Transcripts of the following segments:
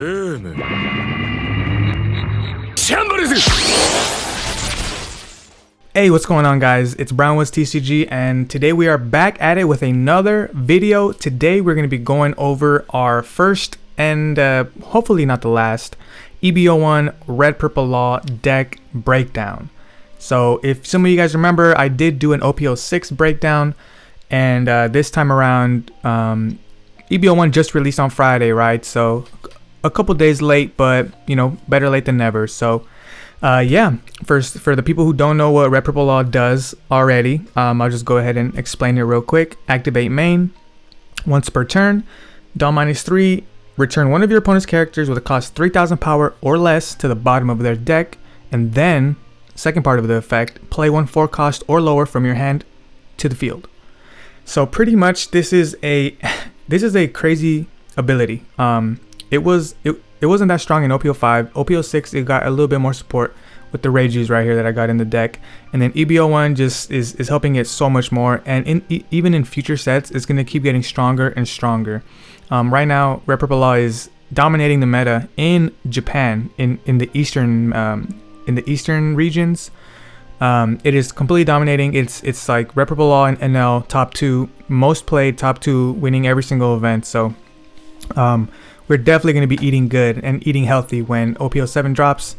Hey, what's going on, guys? It's Brownwoods TCG, and today we are back at it with another video. Today we're going to be going over our first and hopefully not the last EB-01 Red Purple Law deck breakdown. So if some of you guys remember, I did do an OP06 breakdown, and this time around EB-01 just released on Friday, right? So a couple days late, but you know, better late than never. So yeah, first, for the people who don't know what Red Purple Law does already, I'll just go ahead and explain it real quick. Activate main once per turn, Dawn -3, return one of your opponent's characters with a cost 3,000 power or less to the bottom of their deck, and then second part of the effect, play one 4 cost or lower from your hand to the field. So pretty much this is a crazy ability. It wasn't that strong in OP05. OP06, it got a little bit more support with the Rages right here that I got in the deck, and then EB-01 just is helping it so much more, and even in future sets it's going to keep getting stronger and stronger. Right now Red Purple Law is dominating the meta in Japan, in the eastern regions. It is completely dominating. It's like Red Purple Law and Enel top 2, most played, top 2, winning every single event. So we're definitely going to be eating good and eating healthy when OP07 drops.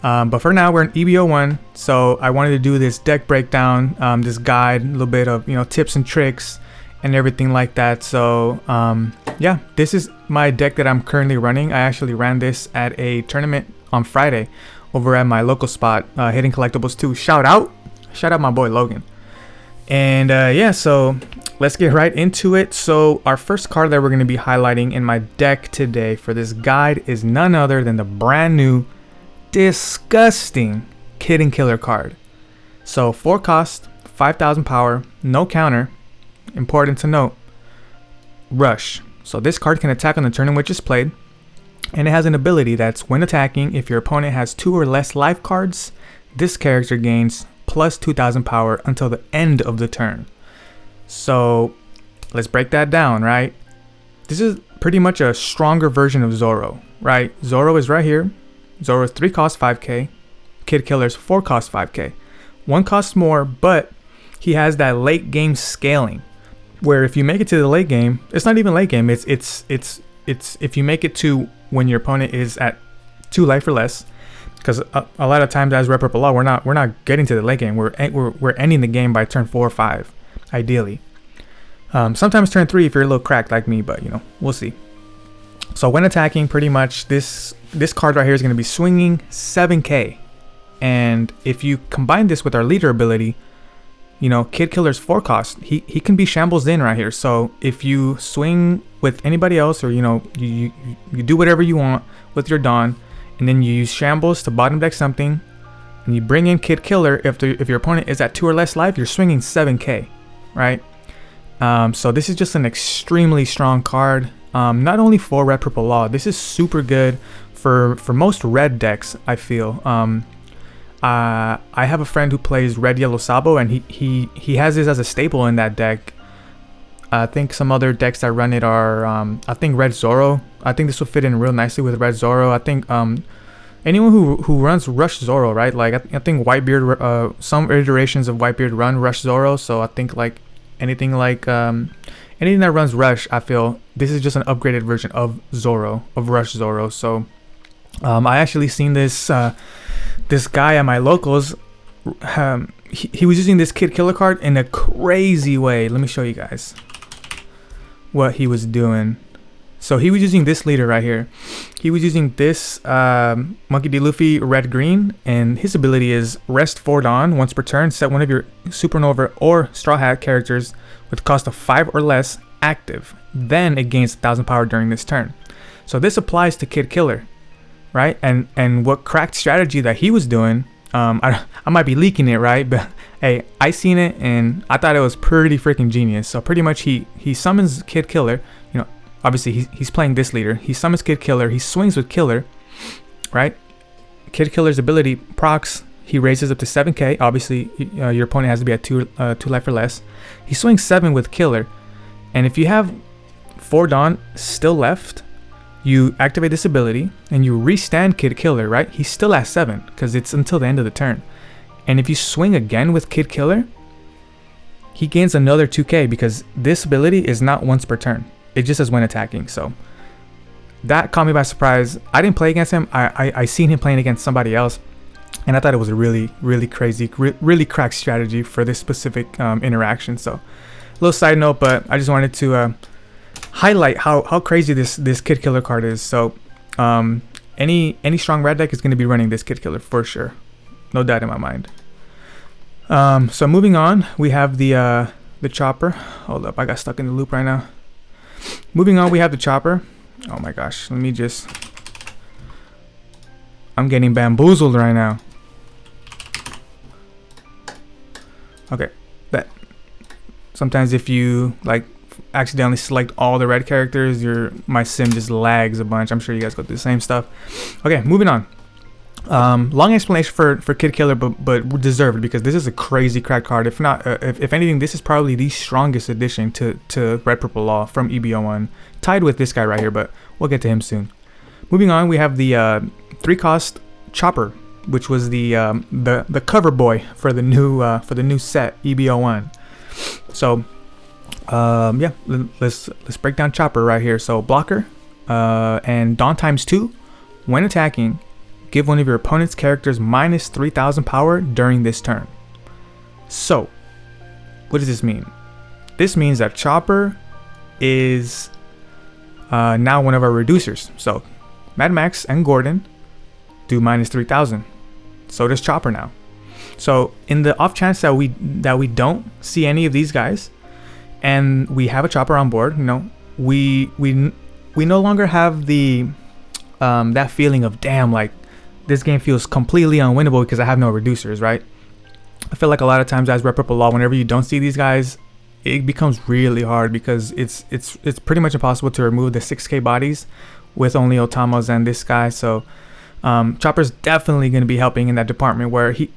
But for now, we're in EB-01, so I wanted to do this deck breakdown, this guide, a little bit of, you know, tips and tricks and everything like that. So yeah, this is my deck that I'm currently running. I actually ran this at a tournament on Friday over at my local spot, Hidden Collectibles 2. Shout out my boy Logan. And yeah, so let's get right into it. So our first card that we're going to be highlighting in my deck today for this guide is none other than the brand new disgusting Kid and Killer card. So 4 cost, 5,000 power, no counter. Important to note, rush. So this card can attack on the turn in which it's played, and it has an ability that's when attacking, if your opponent has 2 or less life cards, this character gains plus 2,000 power until the end of the turn. So let's break that down, right? This is pretty much a stronger version of Zoro, right? Zoro is right here. Zoro is 3 cost 5k. Kid Killer's 4 cost 5k. 1 costs more, but he has that late game scaling, where if you make it to the late game, it's not even late game. It's if you make it to when your opponent is at 2 life or less, because a lot of times as Red Purple Law, we're not getting to the late game. We're ending the game by turn 4 or 5, ideally. Sometimes turn 3 if you're a little cracked like me, but you know, we'll see. So when attacking, pretty much this card right here is going to be swinging 7k, and if you combine this with our leader ability, you know, Kid Killer's 4 cost, he can be shambles in right here. So if you swing with anybody else, or you know, you do whatever you want with your Dawn, and then you use shambles to bottom deck something, and you bring in Kid Killer, if your opponent is at 2 or less life, you're swinging 7k, right? So this is just an extremely strong card. Not only for Red Purple Law, this is super good for most red decks, I feel. I have a friend who plays Red Yellow Sabo, and he has this as a staple in that deck. I think some other decks that run it are I think Red Zoro. I think this will fit in real nicely with Red Zoro. I think anyone who runs Rush Zoro, right? Like I think Whitebeard, some iterations of Whitebeard run Rush Zoro. So I think like anything that runs Rush, I feel this is just an upgraded version of Zoro, of Rush Zoro. So I actually seen this this guy at my locals. He was using this Kid Killer card in a crazy way. Let me show you guys what he was doing. So he was using this leader right here. He was using this Monkey D. Luffy red green, and his ability is rest 4 Dawn once per turn. Set one of your Supernova or Straw Hat characters with cost of 5 or less active. Then it gains 1,000 power during this turn. So this applies to Kid Killer, right? And what cracked strategy that he was doing, I might be leaking it, right? But hey, I seen it and I thought it was pretty freaking genius. So pretty much he summons Kid Killer. You know, obviously he's playing this leader. He summons Kid Killer. He swings with Killer, right? Kid Killer's ability procs. He raises up to 7k. Obviously, your opponent has to be at 2 life or less. He swings 7 with Killer, and if you have 4 Dawn still left, you activate this ability and you restand Kid Killer, right? He's still at 7 because it's until the end of the turn. And if you swing again with Kid Killer, he gains another 2k because this ability is not once per turn. It just says when attacking. So that caught me by surprise. I didn't play against him. I seen him playing against somebody else, and I thought it was a really crazy, really cracked strategy for this specific interaction. So a little side note, but I just wanted to highlight how crazy this Kid Killer card is. So any strong red deck is going to be running this Kid Killer for sure, no doubt in my mind. So moving on, we have the chopper. Hold up, I got stuck in the loop right now. Moving on, we have the chopper. Oh my gosh, let me just... I'm getting bamboozled right now. Okay, that sometimes if you like accidentally select all the red characters, my sim just lags a bunch. I'm sure you guys go through the same stuff. Okay, moving on. Long explanation for Kid Killer, but deserved, because this is a crazy crack card. If not, if anything, this is probably the strongest addition to Red Purple Law from EB-01, tied with this guy right here, but we'll get to him soon. Moving on, we have the 3-cost Chopper, which was the cover boy for the new set EB-01. So yeah, let's break down Chopper right here. So blocker and Dawn ×2 when attacking. Give one of your opponent's characters minus 3,000 power during this turn. So, what does this mean? This means that Chopper is now one of our reducers. So, Mad Max and Gordon do minus 3,000. So does Chopper now. So, in the off chance that we don't see any of these guys, and we have a Chopper on board, you know, we no longer have the that feeling of, damn, like, this game feels completely unwinnable because I have no reducers, right? I feel like a lot of times as Red Purple Law, whenever you don't see these guys, it becomes really hard because it's pretty much impossible to remove the 6k bodies with only Otamas and this guy. So Chopper's definitely going to be helping in that department where he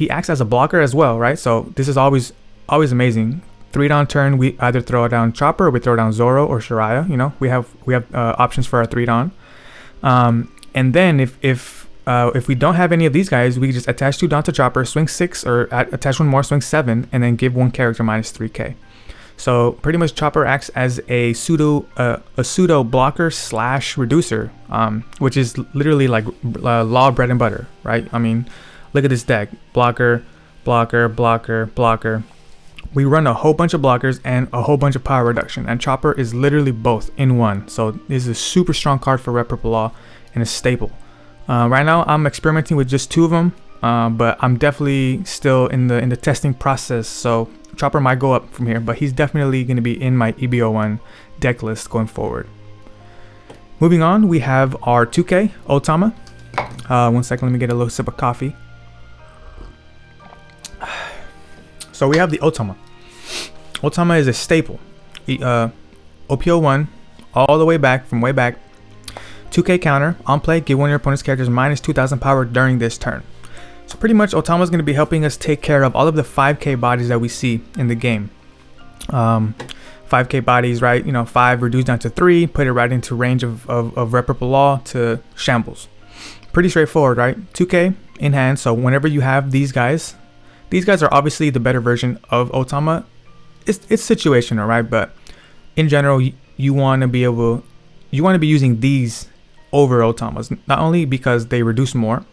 acts as a blocker as well, right? So this is always amazing. 3-down turn, we either throw down Chopper or we throw down Zoro or Shiraya. You know, we have options for our 3-down. And then if we don't have any of these guys, we just attach 2 down to Chopper, swing 6, or attach 1 more, swing 7, and then give one character minus 3k. So pretty much Chopper acts as a pseudo blocker / reducer, which is literally like Law bread and butter, right? I mean, look at this deck: blocker, blocker, blocker, blocker. We run a whole bunch of blockers and a whole bunch of power reduction, and Chopper is literally both in one. So this is a super strong card for Red Purple Law and a staple. Right now I'm experimenting with just 2 of them, but I'm definitely still in the testing process. So Chopper might go up from here, but he's definitely going to be in my EB-01 deck list going forward. Moving on, we have our 2K Otama. 1 second, let me get a little sip of coffee. So we have the Otama. Otama is a staple. OP-01, all the way back, from way back. 2k counter, on play, give one of your opponent's characters minus 2,000 power during this turn. So pretty much Otama is going to be helping us take care of all of the 5k bodies that we see in the game. 5k bodies, right? You know, 5 reduced down to 3, put it right into range of Red Purple Law to Shambles. Pretty straightforward, right? 2k in hand, so whenever you have these guys are obviously the better version of Otama. It's situational, right? But in general, you want to be using these over Otamas, not only because they reduce more,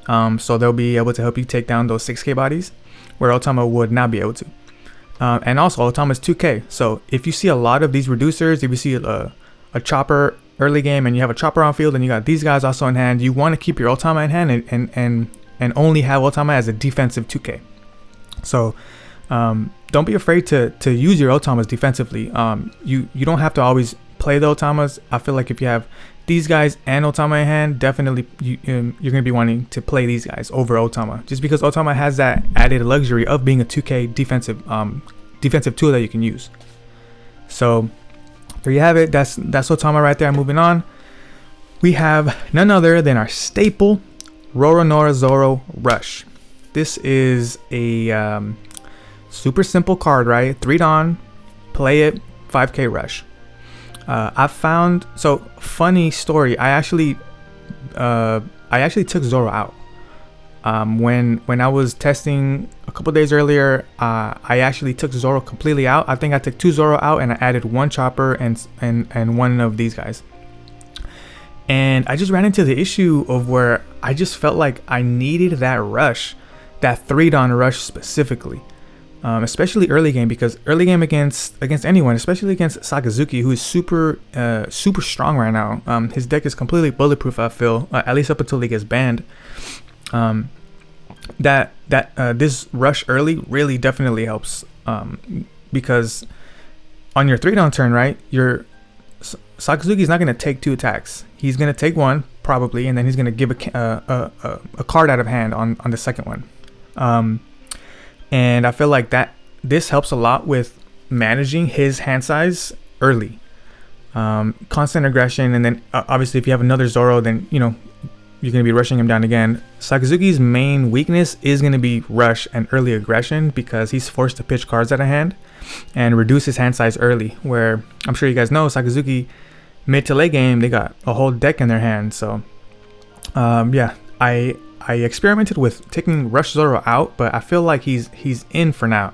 so they'll be able to help you take down those 6k bodies where Otama would not be able to, and also Otama is 2k. So if you see a lot of these reducers, if you see a Chopper early game and you have a Chopper on field and you got these guys also in hand, you want to keep your Otama in hand and only have Otama as a defensive 2k. So don't be afraid to use your Otamas defensively. You don't have to always play the Otamas. I feel like if you have these guys and Otama in hand, definitely you're going to be wanting to play these guys over Otama, just because Otama has that added luxury of being a 2k defensive tool that you can use. So there you have it. That's Otama right there. Moving on, we have none other than our staple Roronoa Zoro Rush. This is a super simple card, right? 3 Dawn, play it, 5k Rush. I found, so funny story. I actually took Zoro out. When I was testing a couple days earlier, I actually took Zoro completely out. I think I took 2 Zoro out and I added 1 Chopper and one of these guys. And I just ran into the issue of where I just felt like I needed that rush, that 3-Don rush specifically, especially early game, because early game against anyone, especially against Sakazuki, who is super strong right now. His deck is completely bulletproof, I feel, at least up until he gets banned. This rush early really definitely helps, because on your 3-Don turn, right, Sakazuki's not going to take 2 attacks. He's going to take 1 probably, and then he's going to give a card out of hand on the second one. And I feel like this helps a lot with managing his hand size early. Constant aggression, and then obviously if you have another Zoro, then you're going to be rushing him down again. Sakazuki's main weakness is going to be rush and early aggression, because he's forced to pitch cards out of hand and reduce his hand size early, where I'm sure you guys know Sakazuki mid to late game, they got a whole deck in their hand. So yeah, I experimented with taking Rush Zoro out, but I feel like he's in for now.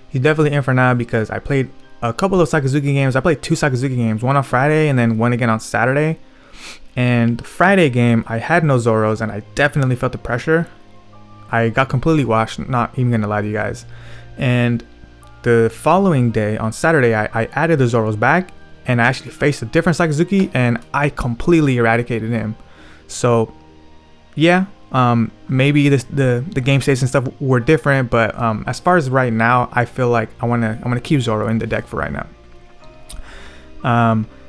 He's definitely in for now, because I played a couple of Sakazuki games. I played 2 Sakazuki games, one on Friday and then one again on Saturday. And the Friday game, I had no Zoros, and I definitely felt the pressure. I got completely washed, not even gonna lie to you guys. And the following day, on Saturday, I added the Zoros back, and I actually faced a different Sakazuki, and I completely eradicated him. So yeah, maybe the game states and stuff were different, but as far as right now, I feel like I wanna keep Zoro in the deck for right now.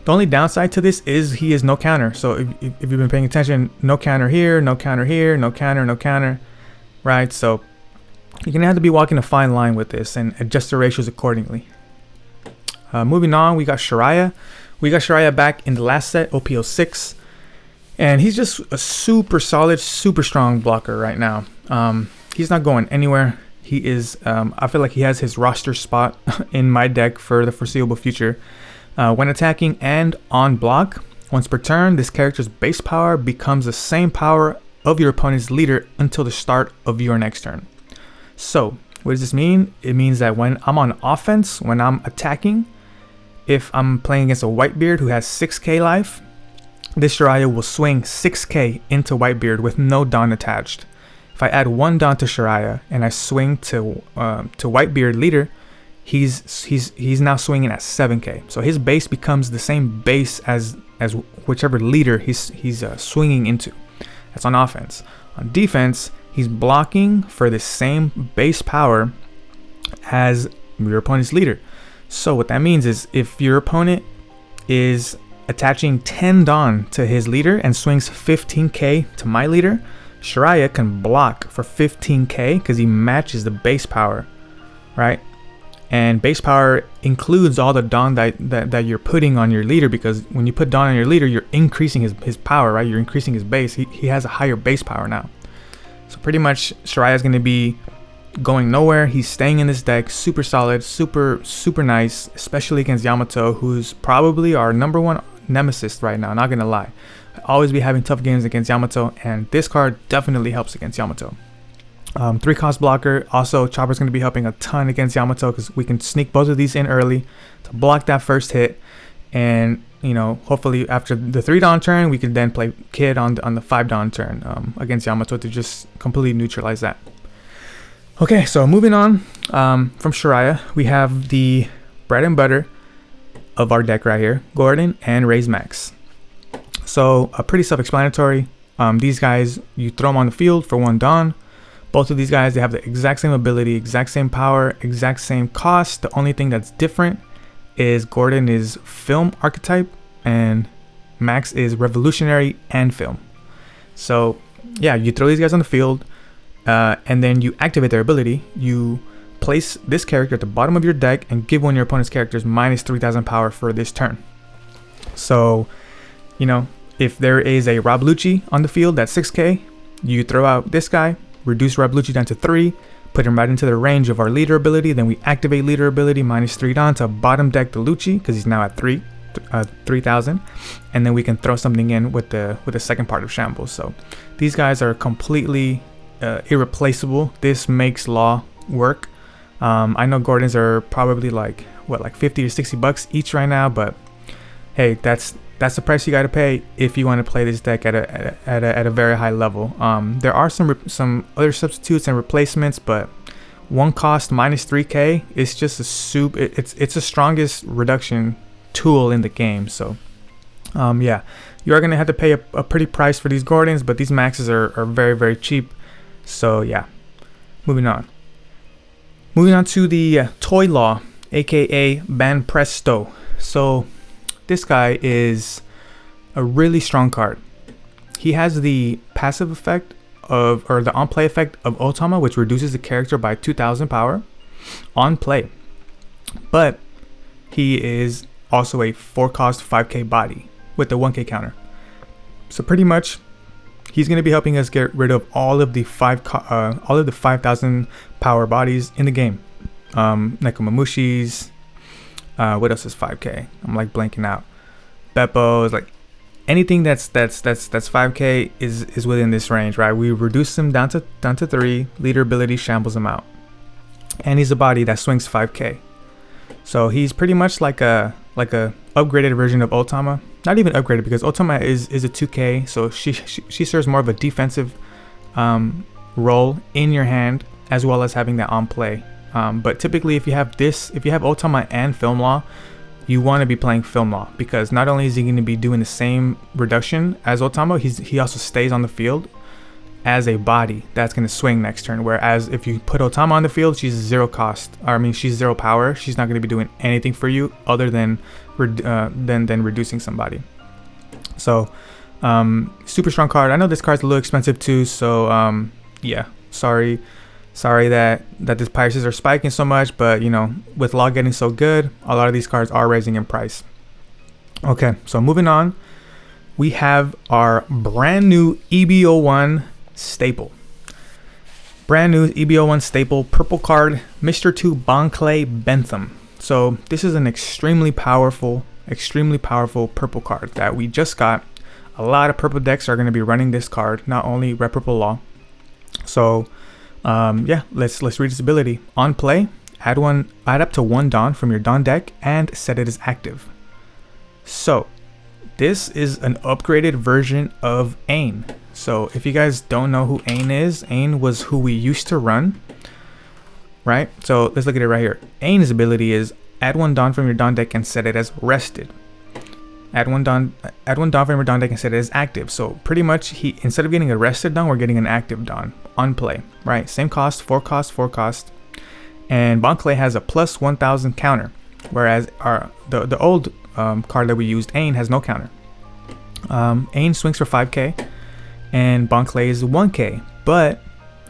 The only downside to this is he is no counter. So if you've been paying attention, no counter here, no counter here, no counter, right? So you're gonna have to be walking a fine line with this and adjust the ratios accordingly. Moving on, we got Shiraya. We got Shiraya back in the last set, OP06, and he's just a super solid, super strong blocker right now. He's not going anywhere. He is, I feel like he has his roster spot in my deck for the foreseeable future. When attacking and on block, once per turn, this character's base power becomes the same power of your opponent's leader until the start of your next turn. So, what does this mean? It means that when I'm on offense, when I'm attacking, if I'm playing against a Whitebeard who has 6k life, this Shiraya will swing 6k into Whitebeard with no Dawn attached. If I add 1 Dawn to Shiraya and I swing to Whitebeard leader, he's now swinging at 7k. So his base becomes the same base as whichever leader he's swinging into. That's on offense. On defense, he's blocking for the same base power as your opponent's leader. So what that means is if your opponent is attaching 10 Dawn to his leader and swings 15k to my leader, Shiraya can block for 15k because he matches the base power, right? And base power includes all the Dawn that you're putting on your leader, because when you put Dawn on your leader, you're increasing his power, right? You're increasing his base. He has a higher base power now. So pretty much Shiraya is going to be going nowhere. He's staying in this deck, super solid, super nice, especially against Yamato, who's probably our #1 nemesis right now, not going to lie. I always be having tough games against Yamato, and this card definitely helps against Yamato. 3-cost blocker. Also, Chopper's going to be helping a ton against Yamato because we can sneak both of these in early to block that first hit. And, hopefully after the 3-Dawn turn, we can then play Kid on the 5-Dawn turn against Yamato to just completely neutralize that. Okay, so moving on from Shiraya, we have the bread and butter of our deck right here, Gordon and Raise Max. So pretty self-explanatory. These guys, you throw them on the field for 1 Dawn. Both of these guys, they have the exact same ability, exact same power, exact same cost. The only thing that's different is Gordon is film archetype and Max is revolutionary and film. So yeah, you throw these guys on the field and then you activate their ability. You place this character at the bottom of your deck and give one of your opponent's characters minus 3000 power for this turn. So, if there is a Rob Lucci on the field that's 6k, you throw out this guy, reduce Rob Lucci down to 3, put him right into the range of our leader ability, then we activate leader ability minus 3 Dawn to bottom deck the Lucci because he's now at 3. 3,000, and then we can throw something in with the second part of shambles. So these guys are completely irreplaceable. This makes Law work. I know Gordons are probably like 50 to 60 bucks each right now, but hey, that's the price you got to pay if you want to play this deck at a very high level. There are some other substitutes and replacements, but one cost minus 3k is just it's the strongest reduction tool in the game. So yeah, you are gonna have to pay a pretty price for these Gordons, but these maxes are very, very cheap. So yeah, moving on to the Toy Law, aka Banpresto. So this guy is a really strong card. He has the passive effect or the on play effect of Otama, which reduces the character by 2,000 power on play, but he is also a 4-cost 5k body with the 1k counter. So pretty much he's going to be helping us get rid of all of the 5,000 power bodies in the game. Nekomamushi's, what else is 5k? I'm like blanking out. Beppo's, like anything that's 5k is within this range, right? We reduce him down to 3. Leader ability shambles him out, and he's a body that swings 5k. So he's pretty much like a upgraded version of Otama. Not even upgraded, because Otama is a 2k, so she serves more of a defensive role in your hand, as well as having that on play. But typically, if you have Otama and Film Law, you want to be playing Film Law, because not only is he going to be doing the same reduction as Otama, he also stays on the field as a body that's going to swing next turn. Whereas if you put Otama on the field, she's 0 cost. Or I mean, she's 0 power. She's not going to be doing anything for you other than reducing somebody. So super strong card. I know this card's a little expensive too, so yeah, sorry that these prices are spiking so much, but you know, with Law getting so good, a lot of these cards are raising in price. Okay, so moving on, we have our brand new EB-01 staple. Brand new EB-01 staple, purple card, Mr. 2 Bonclay Bentham. So this is an extremely powerful purple card that we just got. A lot of purple decks are going to be running this card, not only Red Purple Law. So yeah, let's read its ability. On play, add up to 1 Dawn from your Dawn deck and set it as active. So this is an upgraded version of Ain. So if you guys don't know who Ain is, Ain was who we used to run, right? So let's look at it right here. Ain's ability is add 1 Dawn from your Dawn deck and set it as rested. Add one Dawn from your Dawn deck and set it as active. So pretty much instead of getting a rested Dawn, we're getting an active Dawn on play, right? Same cost, 4 cost. And Bonclay has a plus 1,000 counter, whereas the old card that we used, Ain, has no counter. Ain swings for 5k and Bonclay is 1k, but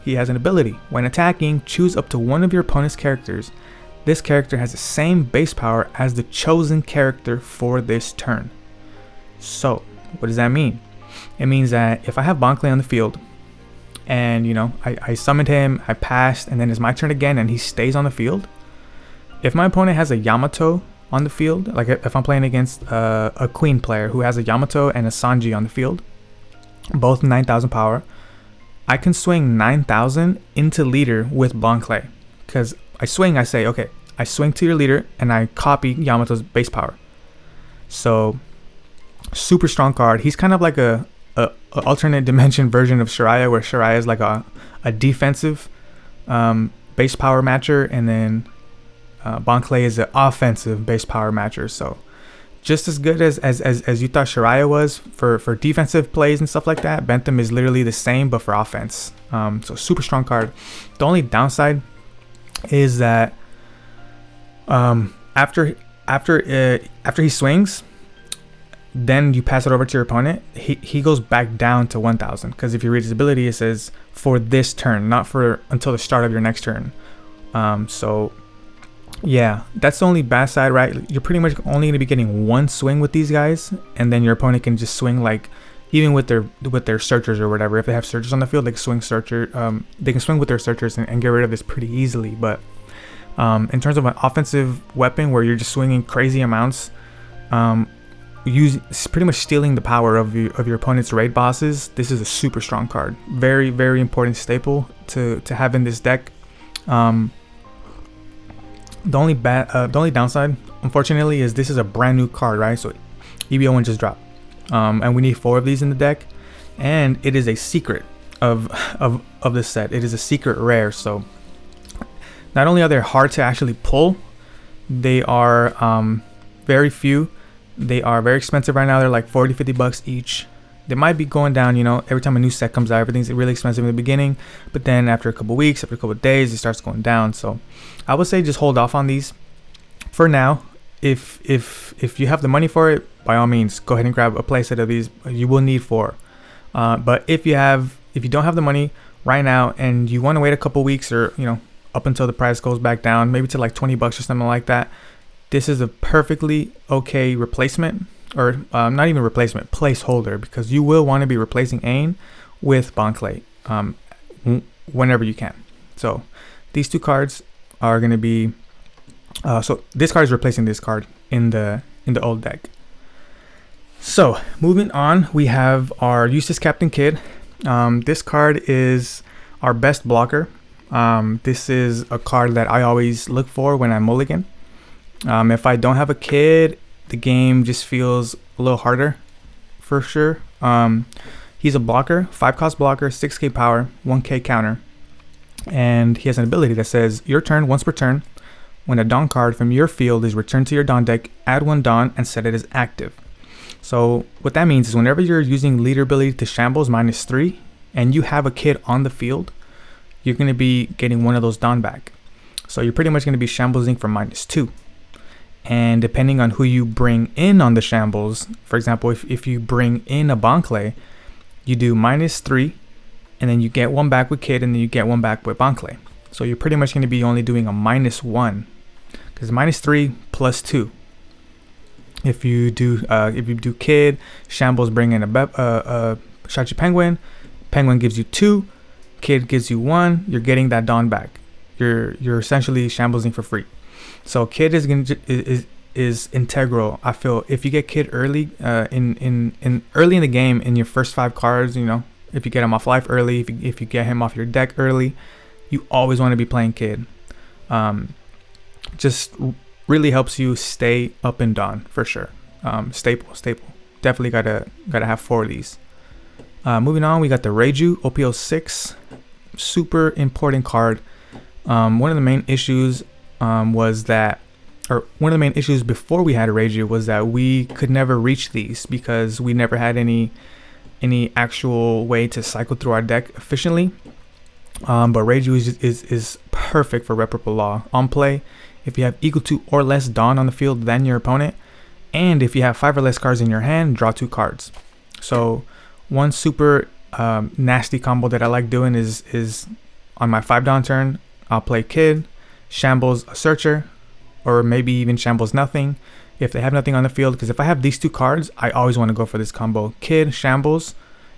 he has an ability. When attacking, choose up to one of your opponent's characters. This character has the same base power as the chosen character for this turn. So what does that mean? It means that if I have Bonclay on the field and you know I summoned him, I passed, and then it's my turn again and he stays on the field, if my opponent has a Yamato on the field, like if I'm playing against a Queen player who has a Yamato and a Sanji on the field, both 9,000 power, I can swing 9,000 into leader with Bonclay, because I say, okay, I swing to your leader and I copy Yamato's base power. So super strong card. He's kind of like a alternate dimension version of Shiraya, where Shiraya is like a defensive base power matcher, and then Bonclay is an offensive base power matcher. So just as good as you thought Shiraya was for defensive plays and stuff like that, Bentham is literally the same but for offense. So super strong card. The only downside is that after he swings, then you pass it over to your opponent, he goes back down to 1,000, because if you read his ability, it says for this turn, not for until the start of your next turn. So yeah, that's the only bad side, right? You're pretty much only going to be getting 1 swing with these guys, and then your opponent can just swing, like even with their searchers or whatever. If they have searchers on the field, they can swing they can swing with their searchers and get rid of this pretty easily. But in terms of an offensive weapon where you're just swinging crazy amounts, pretty much stealing the power of your opponent's raid bosses. This is a super strong card. Very, very important staple to have in this deck. The only downside, unfortunately, is this is a brand new card, right? So EB-01 just dropped, and we need 4 of these in the deck, and it is a secret of this set. It is a secret rare, so not only are they hard to actually pull, they are very few. They are very expensive right now. They're like 40-50 bucks each. They might be going down, you know, every time a new set comes out, everything's really expensive in the beginning, but then after a couple weeks, after a couple days, it starts going down. So I would say just hold off on these for now. If you have the money for it, by all means, go ahead and grab a playset of these. You will need 4. But if you don't have the money right now and you want to wait a couple weeks, or you know, up until the price goes back down, maybe to like 20 bucks or something like that, this is a perfectly okay replacement, or not even replacement, placeholder, because you will want to be replacing Ain with Bonclay whenever you can. So these 2 cards are going to be so this card is replacing this card in the old deck. So moving on, we have our Eustace Captain Kidd. This card is our best blocker. This is a card that I always look for when I mulligan. If I don't have a Kidd, the game just feels a little harder for sure. He's a blocker, 5-cost blocker, 6k power, 1k counter, and he has an ability that says your turn once per turn. When a Dawn card from your field is returned to your Dawn deck, add 1 Dawn and set it as active. So what that means is whenever you're using leader ability to shambles -3 and you have a Kidd on the field, you're going to be getting 1 of those Dawn back. So you're pretty much going to be shambling for -2. And depending on who you bring in on the shambles, for example, if you bring in a Bonclay, you do -3, and then you get 1 back with Kidd, and then you get 1 back with Bonclay. So you're pretty much going to be only doing a -1, because -3 plus 2. If you do Kidd, shambles bring in a Shachi Penguin, Penguin gives you 2, Kidd gives you 1. You're getting that Dawn back. You're essentially shambling for free. So Kidd is integral. I feel if you get Kidd early early in the game, in your first 5 cards, you know, if you get him off life early, if you get him off your deck early, you always want to be playing Kidd. Just really helps you stay up and Dawn for sure. Staple. Definitely gotta have 4 of these. Moving on, we got the Reiju OP06, super important card. One of the main issues one of the main issues before we had a Reiju was that we could never reach these because we never had any actual way to cycle through our deck efficiently. But Reiju is perfect for RP LAW on play. If you have equal to or less Dawn on the field than your opponent, and if you have 5 or less cards in your hand, draw 2 cards. So one super nasty combo that I like doing is on my 5 Dawn turn, I'll play Kidd, shambles a Searcher, or maybe even shambles nothing if they have nothing on the field, because if I have these 2 cards, I always want to go for this combo, Kidd, shambles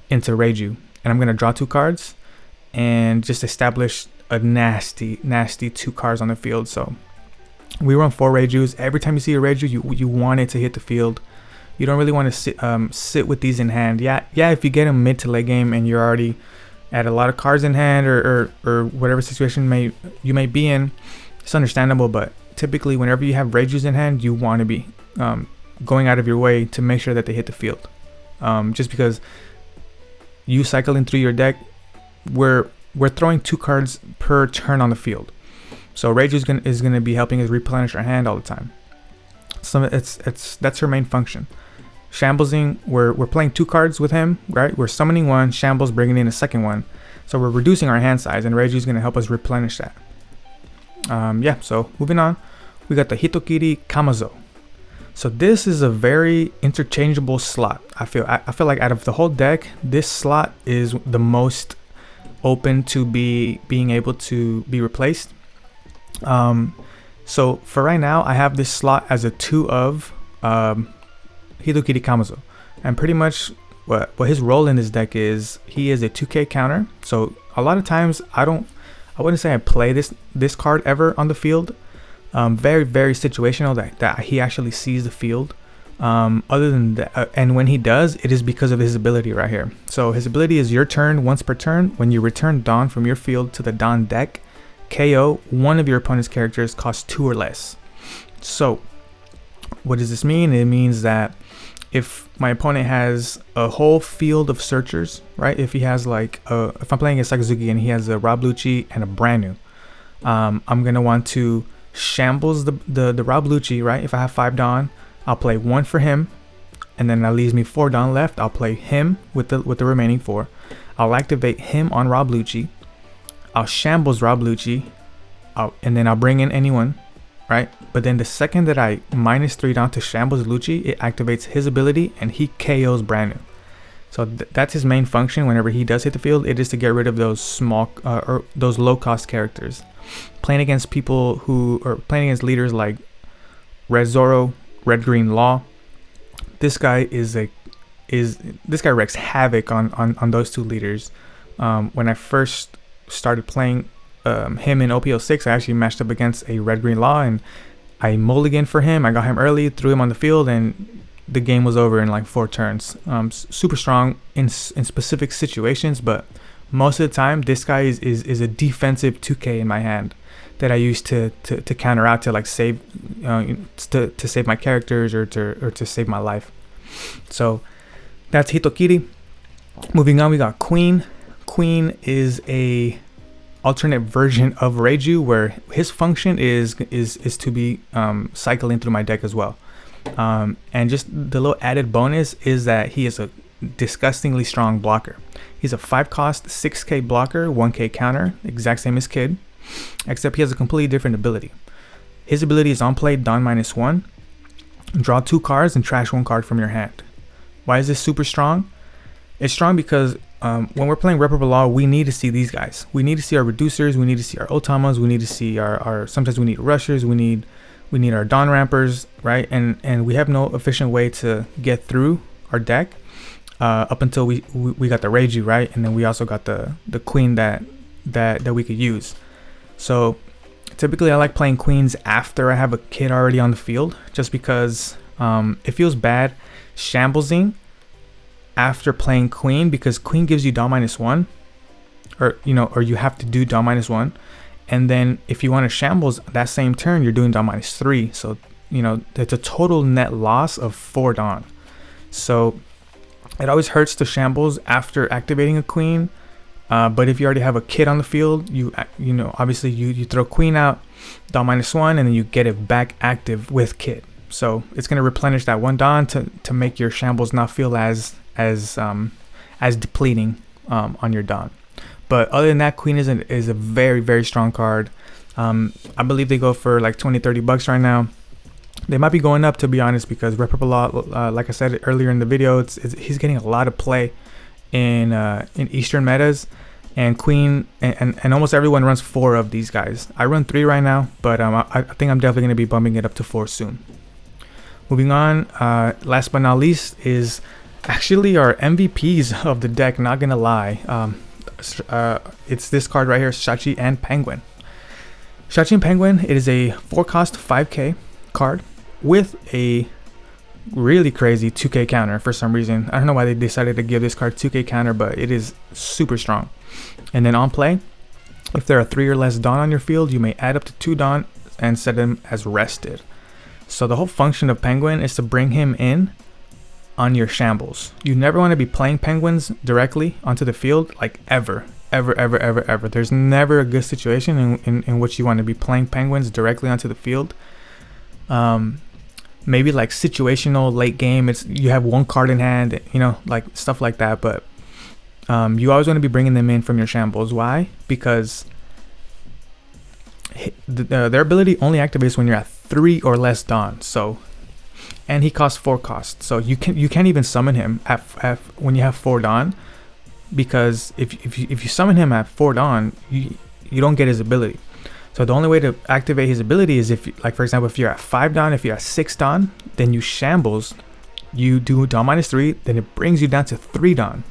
into Reiju, and I'm going to draw 2 cards and just establish a nasty 2 cards on the field. So we run 4 Reijus. Every time you see a Reiju, you want it to hit the field. You don't really want to sit with these in hand. Yeah, if you get them mid to late game and you're already at a lot of cards in hand, or whatever situation you may be in, it's understandable. But typically, whenever you have Reijus in hand, you want to be going out of your way to make sure that they hit the field. Just because you cycling through your deck, we're throwing 2 cards per turn on the field. So Reiju is gonna be helping us replenish our hand all the time. So that's her main function. Shamblesing, we're playing 2 cards with him, right? We're summoning 1, shambles bringing in a second one. So we're reducing our hand size, and Reiju is gonna help us replenish that. So moving on, we got the Hitokiri Kamazo. So this is a very interchangeable slot. I feel like out of the whole deck, this slot is the most open to being able to be replaced. So for right now, I have this slot as a 2 of Hitokiri Kamazo, and pretty much what his role in this deck is, he is a 2k counter. So a lot of times I wouldn't say I play this card ever on the field. Very situational that he actually sees the field. Other than that, and when he does, it is because of his ability right here. So his ability is your turn once per turn. When you return Dawn from your field to the Dawn deck, KO one of your opponent's characters costs 2 or less. So what does this mean? It means that if my opponent has a whole field of searchers, right? If he has like if I'm playing against Sakazuki and he has a Rob Lucci and a brand new, I'm gonna want to shambles the Rob Lucci, right? If I have 5 Dawn, I'll play 1 for him, and then that leaves me 4 Dawn left. I'll play him with the remaining 4. I'll activate him on Rob Lucci. I'll shambles Rob Lucci, and then I'll bring in anyone, right? But then the second that I -3 Dawn to shambles Lucci, it activates his ability and he KOs brand new. So that's his main function. Whenever he does hit the field, it is to get rid of those small or those low cost characters. Playing against people who are playing against leaders like Red Zoro, Red Green Law, this guy this guy wreaks havoc on those 2 leaders. When I first started playing him in OP06, I actually matched up against a Red Green Law and I mulliganed for him. I got him early, threw him on the field, and the game was over in like 4 turns. Super strong in specific situations, but most of the time this guy is a defensive 2K in my hand that I use to counter out, to like save to save my characters or to save my life. So that's Hitokiri. Moving on, we got Queen. Queen is a alternate version of Reiju, where his function is to be cycling through my deck as well. And just the little added bonus is that he is a disgustingly strong blocker. He's a 5 cost 6k blocker, 1k counter, exact same as Kid, except he has a completely different ability. His ability is on play Dawn -1, draw 2 cards and trash 1 card from your hand. Why is this super strong? It's strong because when we're playing Reputable Law, we need to see these guys. We need to see our reducers, we need to see our Otamas, we need to see our sometimes we need rushers, we need our Dawn rampers, right? And we have no efficient way to get through our deck up until we got the Reiju, right? And then we also got the Queen that we could use. So typically I like playing Queens after I have a kid already on the field, just because it feels bad shamblesing after playing Queen, because Queen gives you Dawn -1, or you have to do Dawn -1, and then if you want to shambles that same turn, you're doing Dawn -3. So it's a total net loss of 4 Dawn. So it always hurts to shambles after activating a Queen. But if you already have a kid on the field, obviously you throw Queen out, Dawn -1, and then you get it back active with kid. So it's going to replenish that 1 Dawn to make your shambles not feel as depleting on your Dawn. But other than that, Queen is a very, very strong card. I believe they go for like 20-30 bucks right now. They might be going up, to be honest, because Reputable Law, like I said earlier in the video, he's getting a lot of play in Eastern metas, and Queen and almost everyone runs 4 of these guys. I run 3 right now, but I think I'm definitely going to be bumping it up to 4 soon. Moving on, last but not least is actually our MVPs of the deck, not gonna lie. It's this card right here, Shachi and Penguin. Shachi and Penguin, it is a 4 cost 5k card with a really crazy 2k counter for some reason. I don't know why they decided to give this card 2k counter, but it is super strong. And then on play, if there are 3 or less Dawn on your field, you may add up to 2 Dawn and set them as rested. So the whole function of Penguin is to bring him in on your shambles. You never want to be playing Penguins directly onto the field, like ever. There's never a good situation in which you want to be playing Penguins directly onto the field. Maybe like situational late game, you have 1 card in hand, like stuff like that. But you always want to be bringing them in from your shambles. Why? Because their ability only activates when you're at 3 or less Dawn. So, and he costs 4 costs. So you can't even summon him at when you have 4 Dawn, because if you summon him at 4 Dawn, you don't get his ability. So the only way to activate his ability is if, like for example, if you're at 5 Dawn, if you're at 6 Dawn, then you shambles, you do Dawn -3, then it brings you down to 3 Dawn,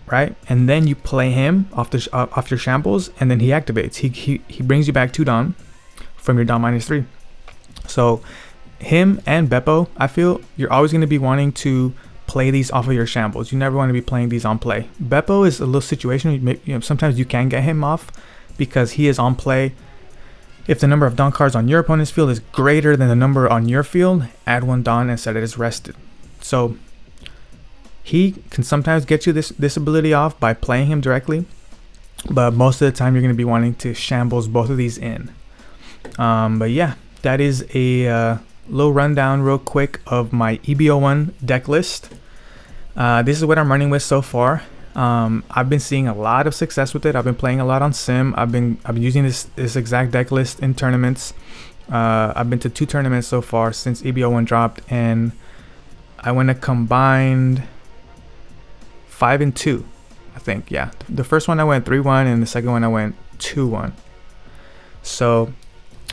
right? And then you play him off your shambles, and then he activates. He brings you back 2 Dawn from your Dawn -3. So him and Beppo, I feel you're always going to be wanting to play these off of your shambles. You never want to be playing these on play. Beppo is a little situational. You know, sometimes you can get him off because he is on play. If the number of Dawn cards on your opponent's field is greater than the number on your field, add 1 Dawn and set it as rested. So he can sometimes get you this ability off by playing him directly, but most of the time you're going to be wanting to shambles both of these in. But yeah, that is a little rundown real quick of my EB-01 deck list. This is what I'm running with so far. I've been seeing a lot of success with it. I've been playing a lot on Sim. I've been using this exact deck list in tournaments. I've been to 2 tournaments so far since EB-01 dropped, and I went a combined 5-2, I think. Yeah, the first one I went 3-1, and the second one I went 2-1. So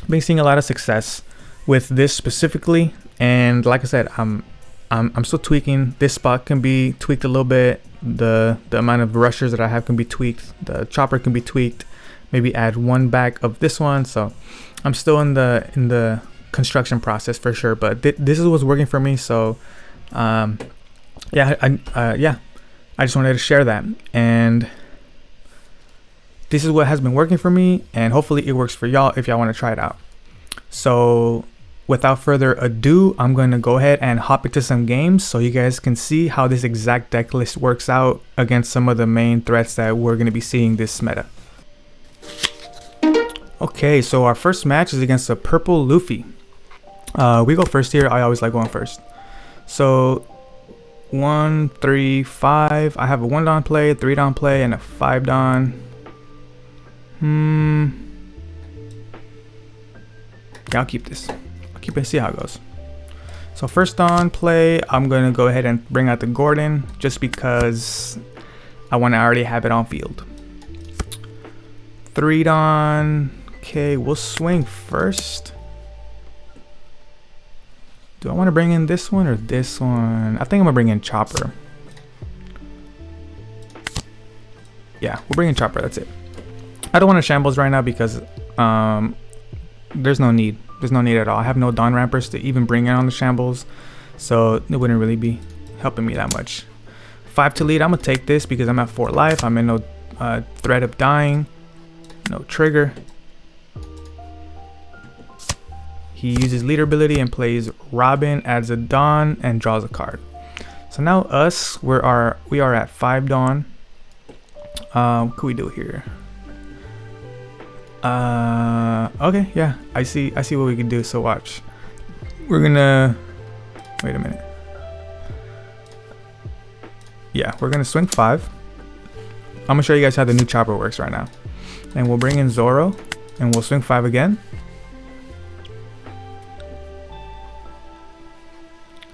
I've been seeing a lot of success with this specifically, and like I said, I'm still tweaking. This spot can be tweaked a little bit. The amount of rushers that I have can be tweaked. The chopper can be tweaked. Maybe add 1 back of this one. So I'm still in the construction process for sure. But this is what's working for me. So yeah, I just wanted to share that, and this is what has been working for me, and hopefully it works for y'all if y'all want to try it out. So without further ado, I'm going to go ahead and hop into some games so you guys can see how this exact deck list works out against some of the main threats that we're going to be seeing this meta. Okay, so our first match is against a purple Luffy. We go first here. I always like going first. So 1, 3, 5. I have a 1 Dawn play, 3 Dawn play, and a 5 Dawn. Yeah, I'll keep this. Keep it, see how it goes. So first Dawn play, I'm gonna go ahead and bring out the Gordon just because I want to already have it on field. 3 Dawn. Okay, we'll swing first. Do I want to bring in this one or this one? I think I'm gonna bring in Chopper. Yeah, we'll bring in Chopper. That's it. I don't want to shambles right now because there's no need. There's no need at all. I have no Dawn Rampers to even bring in on the shambles, so it wouldn't really be helping me that much. 5 to lead. I'm gonna take this because I'm at 4 life. I'm in no threat of dying. No trigger. He uses leader ability and plays Robin, adds a Dawn, and draws a card. So now us, we are at 5 Dawn. What can we do here? Okay, yeah, I see what we can do. So watch, we're gonna wait a minute. Yeah, we're gonna swing 5. I'm gonna show you guys how the new chopper works right now, and we'll bring in Zoro and we'll swing 5 again,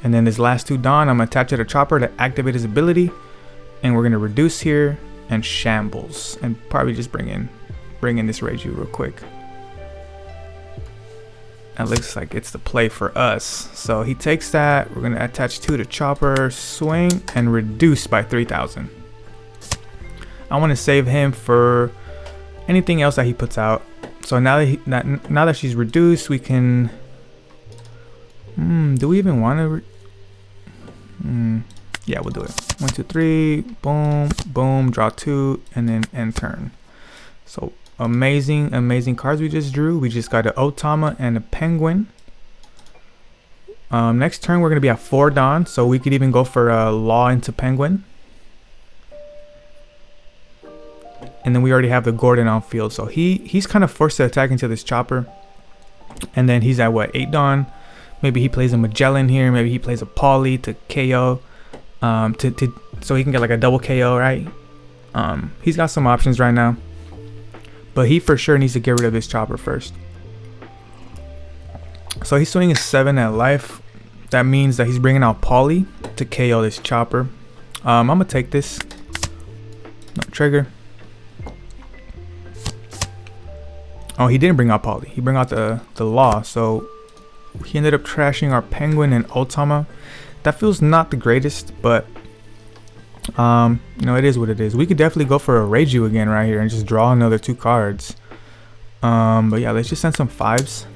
and then this last 2 Dawn I'm gonna attach it to chopper to activate his ability, and we're gonna reduce here and shambles and probably just bring in this Reiju real quick. That looks like it's the play for us. So he takes that. We're gonna attach 2 to chopper, swing, and reduce by 3,000. I want to save him for anything else that he puts out. So now that she's reduced, we can. Do we even want to? Yeah, we'll do it. 1, 2, 3. Boom, boom. Draw 2, and then end turn. So amazing cards we just drew. We just got an Otama and a Penguin. Next turn we're gonna be at 4 Dawn, so we could even go for a Law into Penguin, and then we already have the Gordon on field, so he's kind of forced to attack into this chopper. And then he's at what, 8 Dawn. Maybe he plays a Magellan here, maybe he plays a Polly to KO, so he can get like a double KO, right? He's got some options right now, but he for sure needs to get rid of this chopper first. So he's swinging 7 at life. That means that he's bringing out Polly to KO this chopper. I'm gonna take this. No trigger. Oh, he didn't bring out Polly. He bring out the Law. So he ended up trashing our Penguin and Otama. That feels not the greatest, but you know, it is what it is. We could definitely go for a Reiju again right here and just draw another 2 cards. But yeah, let's just send some 5s.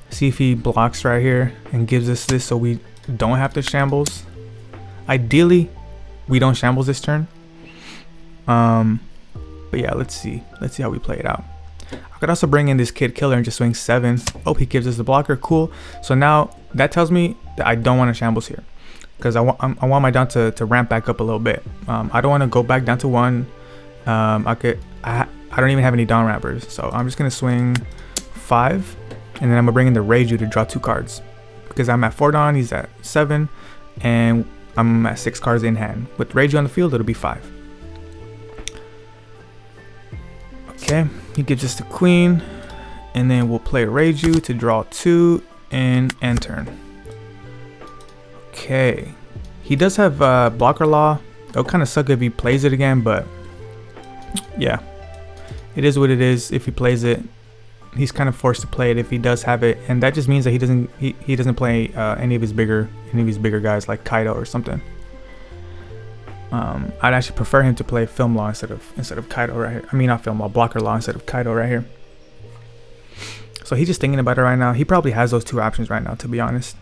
See if he blocks right here and gives us this so we don't have to shambles. Ideally, we don't shambles this turn. But yeah, let's see how we play it out. I could also bring in this kid killer and just swing 7. Oh, he gives us the blocker. Cool. So now that tells me that I don't want to shambles here, because I want my down to ramp back up a little bit. I don't want to go back down to 1. I don't even have any down rampers, so I'm just gonna swing 5, and then I'm gonna bring in the Reju to draw 2 cards, because I'm at 4 down, he's at 7, and I'm at 6 cards in hand. With Reju on the field, it'll be 5. Okay, he gives us the queen, and then we'll play Reju to draw 2 and end turn. Okay, he does have blocker law. It'll kind of suck if he plays it again, but yeah, it is what it is. If he plays it, he's kind of forced to play it if he does have it, and that just means that he doesn't play any of his bigger guys like Kaido or something. I'd actually prefer him to play film law instead of Kaido right here. I mean, not film law, blocker law instead of Kaido right here. So he's just thinking about it right now. He probably has those 2 options right now, to be honest.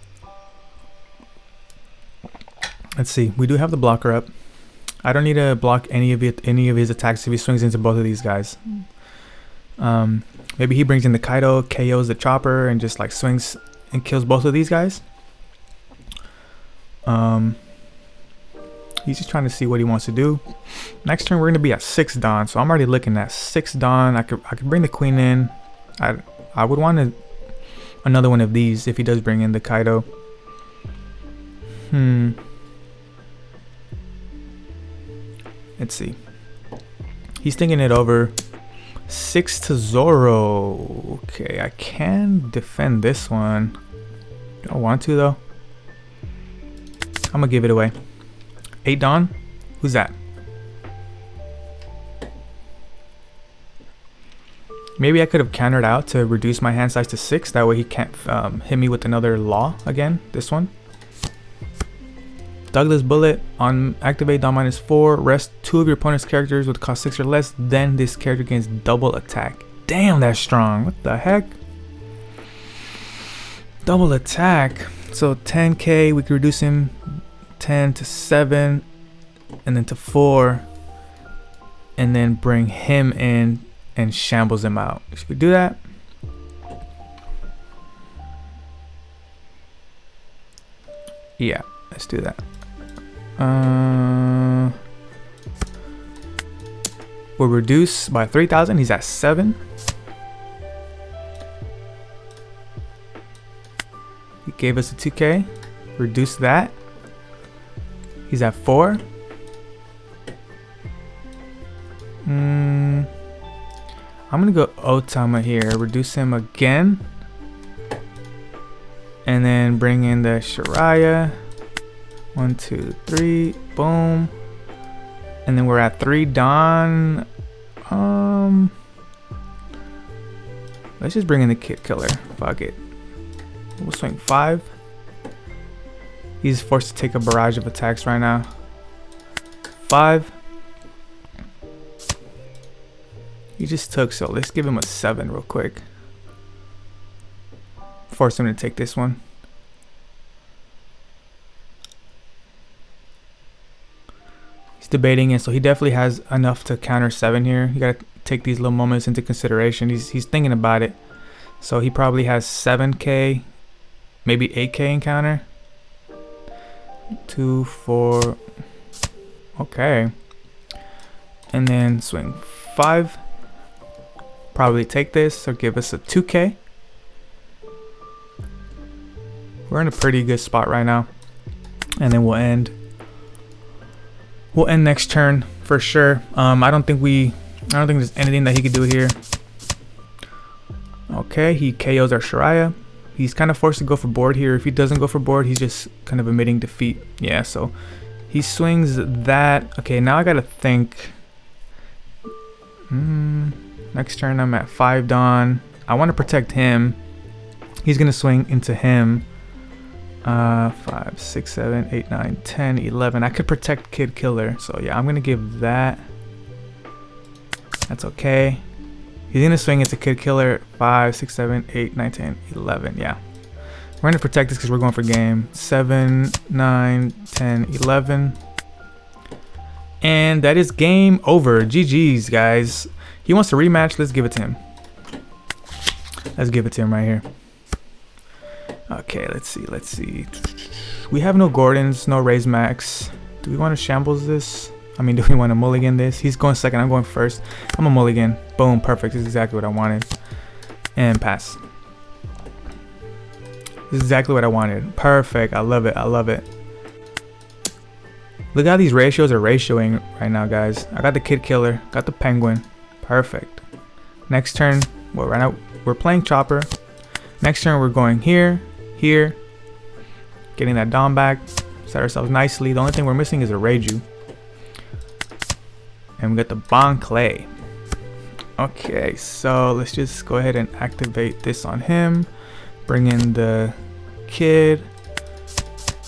Let's see. We do have the blocker up. I don't need to block any of his attacks if he swings into both of these guys. Maybe he brings in the Kaido, KOs the chopper, and just like swings and kills both of these guys. He's just trying to see what he wants to do. Next turn we're gonna be at 6 Dawn, so I'm already looking at 6 Dawn. I could bring the queen in. I would want another one of these if he does bring in the Kaido. Let's see. He's thinking it over. 6 to Zoro. Okay, I can defend this one. Don't want to though. I'm gonna give it away. 8 Dawn? Who's that? Maybe I could have countered out to reduce my hand size to 6. That way he can't hit me with another law again. This one. Douglas Bullet on activate Dawn -4. Rest 2 of your opponent's characters with cost 6 or less. Then this character gains double attack. Damn, that's strong. What the heck? Double attack. So 10k, we could reduce him 10 to 7 and then to 4, and then bring him in and shambles him out. Should we do that? Yeah, let's do that. We'll reduce by 3,000. He's at 7. He gave us a 2k. Reduce that. He's at 4. I'm gonna go Otama here. Reduce him again. And then bring in the Shiraya. 1, 2, 3. Boom. And then we're at 3 Dawn. Let's just bring in the Kid Killer. Fuck it. We'll swing 5. He's forced to take a barrage of attacks right now. 5. He just took, so let's give him a 7 real quick. Force him to take this one. He's debating it, so he definitely has enough to counter 7 here. You gotta take these little moments into consideration. He's thinking about it. So he probably has 7k, maybe 8k in counter. 2, 4. Okay. And then swing 5. Probably take this or give us a 2k. We're in a pretty good spot right now. And then we'll end next turn for sure. I don't think there's anything that he could do here. Okay, he KOs our Shiraya. He's kind of forced to go for board here. If he doesn't go for board, he's just kind of admitting defeat. Yeah, so he swings that. Okay, now I gotta think. Next turn I'm at 5 Dawn. I want to protect him. He's gonna swing into him. 5, 6, 7, 8, 9, 10, 11. I could protect Kid Killer. So yeah, I'm gonna give that. That's okay. He's gonna swing into Kid Killer 5, 6, 7, 8, 9, 10, 11. Yeah. We're gonna protect this because we're going for game 7, 9, 10, 11. And that is game over. GG's, guys. He wants to rematch. Let's give it to him. Let's give it to him right here. Okay, let's see. Let's see. We have no Gordons, no Raise Max. Do we want to shambles this? I mean, do we want to mulligan this? He's going second. I'm going first. I'm a mulligan. Boom. Perfect. This is exactly what I wanted. And pass. This is exactly what I wanted. Perfect. I love it. I love it. Look how these ratios are ratioing right now, guys. I got the Kid Killer. Got the Penguin. Perfect. Next turn. Well, right now we're playing Chopper. Next turn we're going here, here. Getting that Dom back. Set ourselves nicely. The only thing we're missing is a Reiju. And we got the Bon Clay. Okay, so let's just go ahead and activate this on him. Bring in the Kid.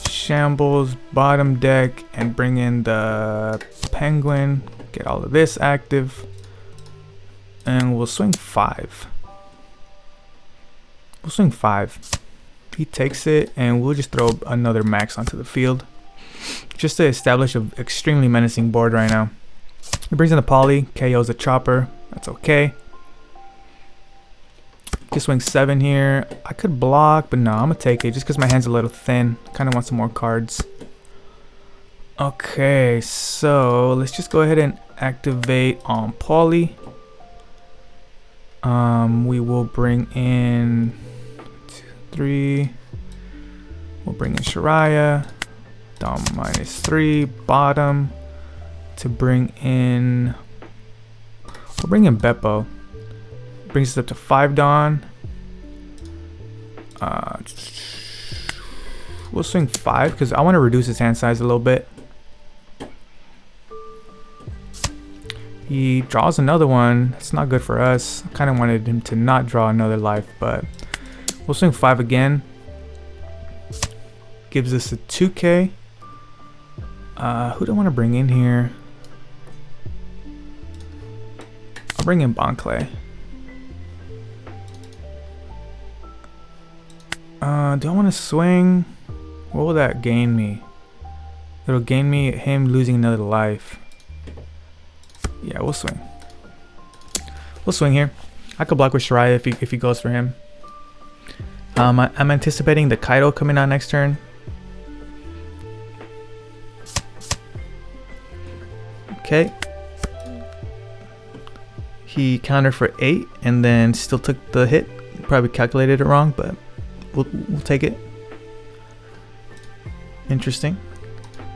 Shambles, bottom deck, and bring in the Penguin. Get all of this active. And we'll swing 5. We'll swing 5. He takes it, and we'll just throw another max onto the field. Just to establish an extremely menacing board right now. He brings in the Poly, KOs the Chopper. That's okay. He swings 7 here. I could block, but no, I'm gonna take it just because my hand's a little thin. Kind of want some more cards. Okay, so let's just go ahead and activate on Poly. We will bring in 2, 3. We'll bring in Shiraya. Dom -3. Bottom. To bring in. We'll bring in Beppo. Brings us up to 5 Dawn. We'll swing 5 because I want to reduce his hand size a little bit. He draws another one. That's not good for us. I kind of wanted him to not draw another life, but we'll swing 5 again. Gives us a 2K. Who do I want to bring in here? I'll bring in Bon Clay. Do I want to swing? What will that gain me? It'll gain me him losing another life. Yeah, we'll swing. We'll swing here. I could block with Shiraya if he goes for him. I'm anticipating the Kaido coming out next turn. Okay. He countered for 8 and then still took the hit. Probably calculated it wrong, but we'll take it. Interesting.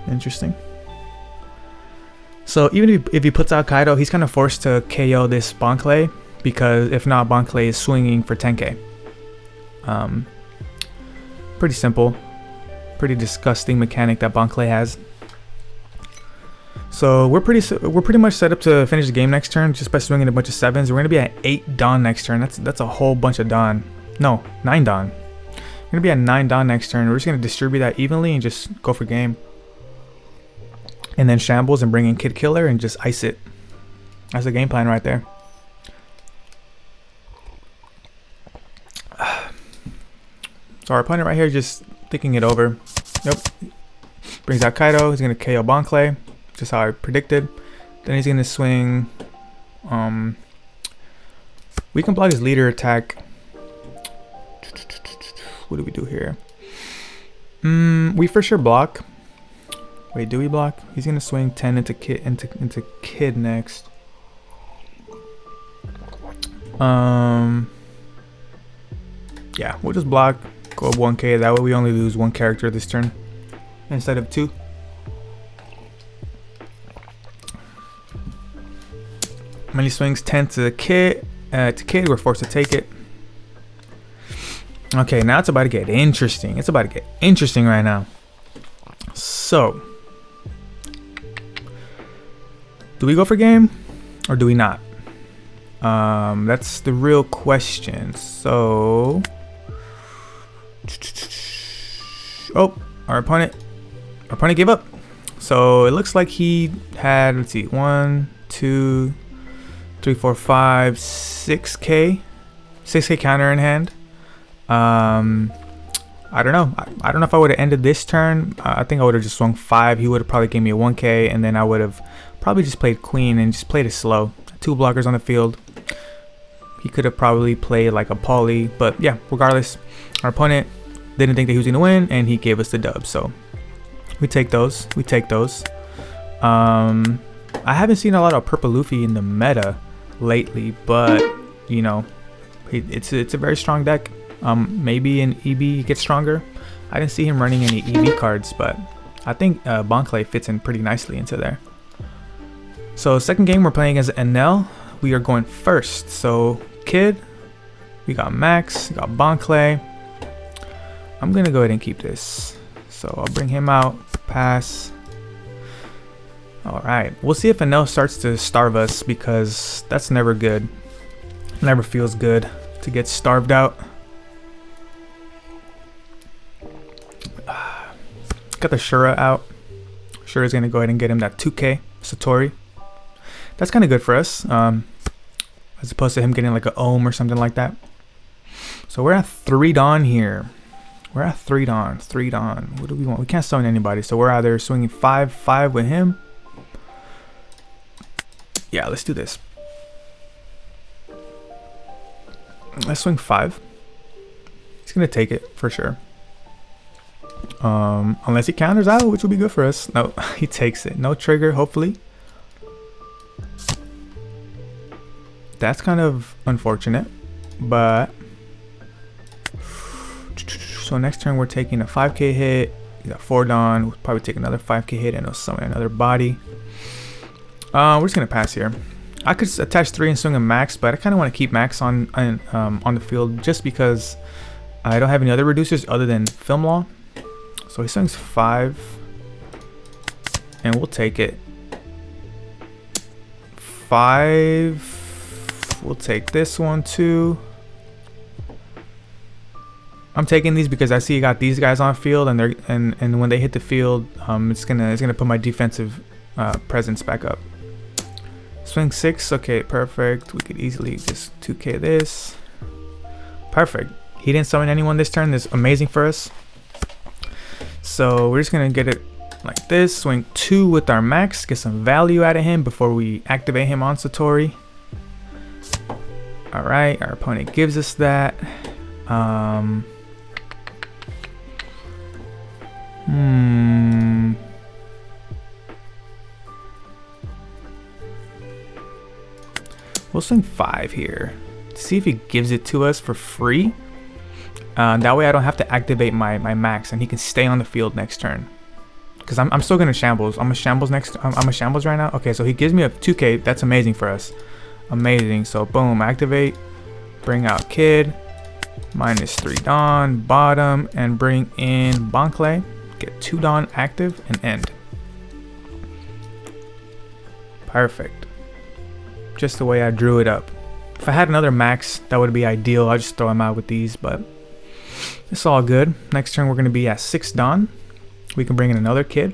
Interesting. So even if he puts out Kaido, he's kind of forced to KO this Bon Clay, because if not, Bon Clay is swinging for 10k. Pretty simple. Pretty disgusting mechanic that Bon Clay has. So we're pretty much set up to finish the game next turn just by swinging a bunch of 7s. We're gonna be at 8 Dawn next turn. That's a whole bunch of Dawn. No, 9 Dawn. We're gonna be at 9 Dawn next turn. We're just gonna distribute that evenly and just go for game. And then shambles and bring in Kid Killer and just ice it. That's the game plan right there. So our opponent right here just thinking it over. Nope. Brings out Kaido. He's gonna KO Bon Clay, just how I predicted. Then he's gonna swing. We can block his leader attack. What do we do here? We for sure block. Wait, do we block? He's gonna swing 10 into Kid next. Yeah, we'll just block. Go up 1k. That way we only lose 1 character this turn instead of 2. When he swings 10 to Kid, we're forced to take it. Okay, now it's about to get interesting. It's about to get interesting right now. So, do we go for game or do we not? That's the real question. So, oh, our opponent gave up. So it looks like he had, let's see, 1, 2, 3, 4, 5, 6k. 6k counter in hand. I don't know. I don't know if I would have ended this turn. I think I would have just swung 5. He would have probably gave me a 1k, and then I would have probably just played queen and just played it slow. 2 blockers on the field. He could have probably played like a poly, but yeah, regardless, our opponent didn't think that he was going to win, and he gave us the dub. So we take those. We take those. I haven't seen a lot of purple Luffy in the meta lately, but you know, it's a very strong deck. Maybe in EB gets stronger. I didn't see him running any EB cards, but I think Bonclay fits in pretty nicely into there. So second game we're playing as Enel. We are going first. So Kid, we got Max, we got Bonclay. I'm gonna go ahead and keep this. So I'll bring him out, pass. All right, we'll see if Enel starts to starve us, because that's never good. Never feels good to get starved out. Got the Shura out. Shura's gonna go ahead and get him that 2k Satori. That's kind of good for us, as opposed to him getting like an Ohm or something like that. So we're at 3 Dawn here. We're at 3 Dawn. 3 Dawn. What do we want? We can't summon anybody, so we're either swinging 5/5 with him. Yeah, let's do this. Let's swing 5. He's gonna take it for sure. Unless he counters out, which would be good for us. No, he takes it. No trigger, hopefully. That's kind of unfortunate, but so next turn we're taking a 5k hit. We got 4 Dawn. We'll probably take another 5k hit and it'll summon another body. We're just gonna pass here. I could attach 3 and swing a Max, but I kind of want to keep Max on the field just because I don't have any other reducers other than Film Law. So he swings 5, and we'll take it. 5. We'll take this one too. I'm taking these because I see you got these guys on field, and they're and when they hit the field, it's gonna put my defensive presence back up. Swing 6. Okay, perfect. We could easily just 2k this. Perfect. He didn't summon anyone this turn. That's amazing for us. So we're just gonna get it like this. Swing 2 with our Max, get some value out of him before we activate him on Satori. All right, our opponent gives us that. We'll swing 5 here. See if he gives it to us for free. That way I don't have to activate my Max, and he can stay on the field next turn. Because I'm still gonna shambles. I'm a shambles right now. Okay, so he gives me a 2k. That's amazing for us. Amazing. So boom, activate, bring out Kid, -3 Dawn, bottom, and bring in Bonclay. Get 2 Dawn active and end. Perfect. Just the way I drew it up. If I had another Max, that would be ideal. I'll just throw him out with these, but it's all good. Next turn we're going to be at 6 Dawn. We can bring in another Kid,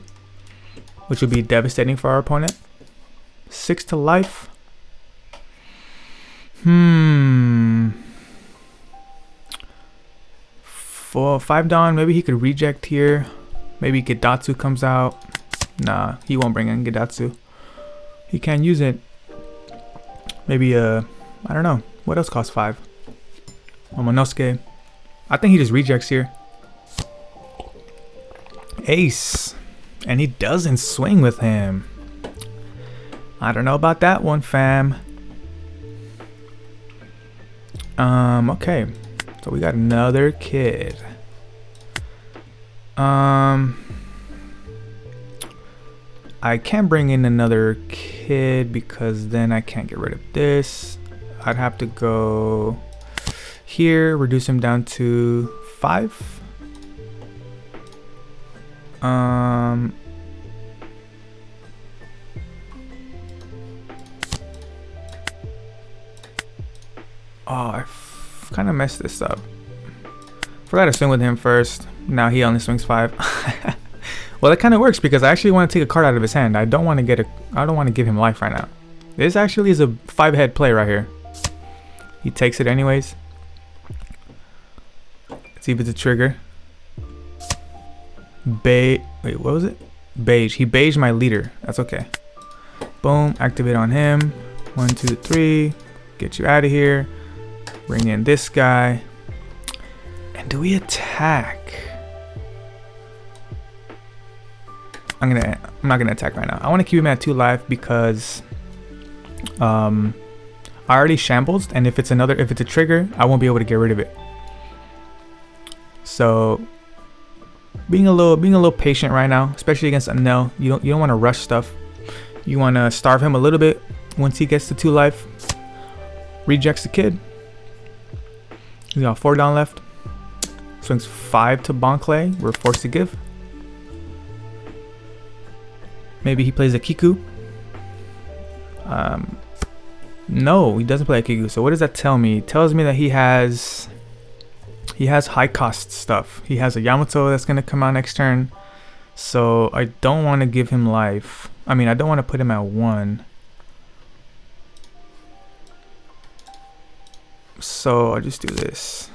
which would be devastating for our opponent. 6 to life. For 5 Dawn, maybe he could reject here. Maybe Gedatsu comes out. Nah, he won't bring in Gedatsu. He can't use it. Maybe I don't know. What else costs 5? Momonosuke. I think he just rejects here. Ace. And he doesn't swing with him. I don't know about that one, fam. Okay. So we got another Kid. I can't bring in another Kid because then I can't get rid of this. I'd have to go here, reduce him down to 5. Oh, I kind of messed this up. Forgot to swing with him first. Now he only swings 5. Well, that kind of works because I actually want to take a card out of his hand. I don't want to give him life right now. This actually is a 5-head play right here. He takes it anyways. Let's see if it's a trigger. Wait, what was it? Beige. He beiged my leader. That's okay. Boom. Activate on him. 1, 2, 3. Get you out of here. Bring in this guy. And do we attack? I'm not gonna attack right now. I want to keep him at 2 life because I already shambles, and if it's a trigger, I won't be able to get rid of it. So being a little patient right now, especially against Enel. You don't want to rush stuff. You want to starve him a little bit. Once he gets to 2 life, rejects the kid. He's got 4 down left. Swings 5 to Bonclay. We're forced to give. Maybe he plays a Kiku. No, he doesn't play a Kiku. So what does that tell me? It tells me that he has high cost stuff. He has a Yamato that's gonna come out next turn. So I don't want to give him life. I mean, I don't want to put him at 1. So I'll just do this.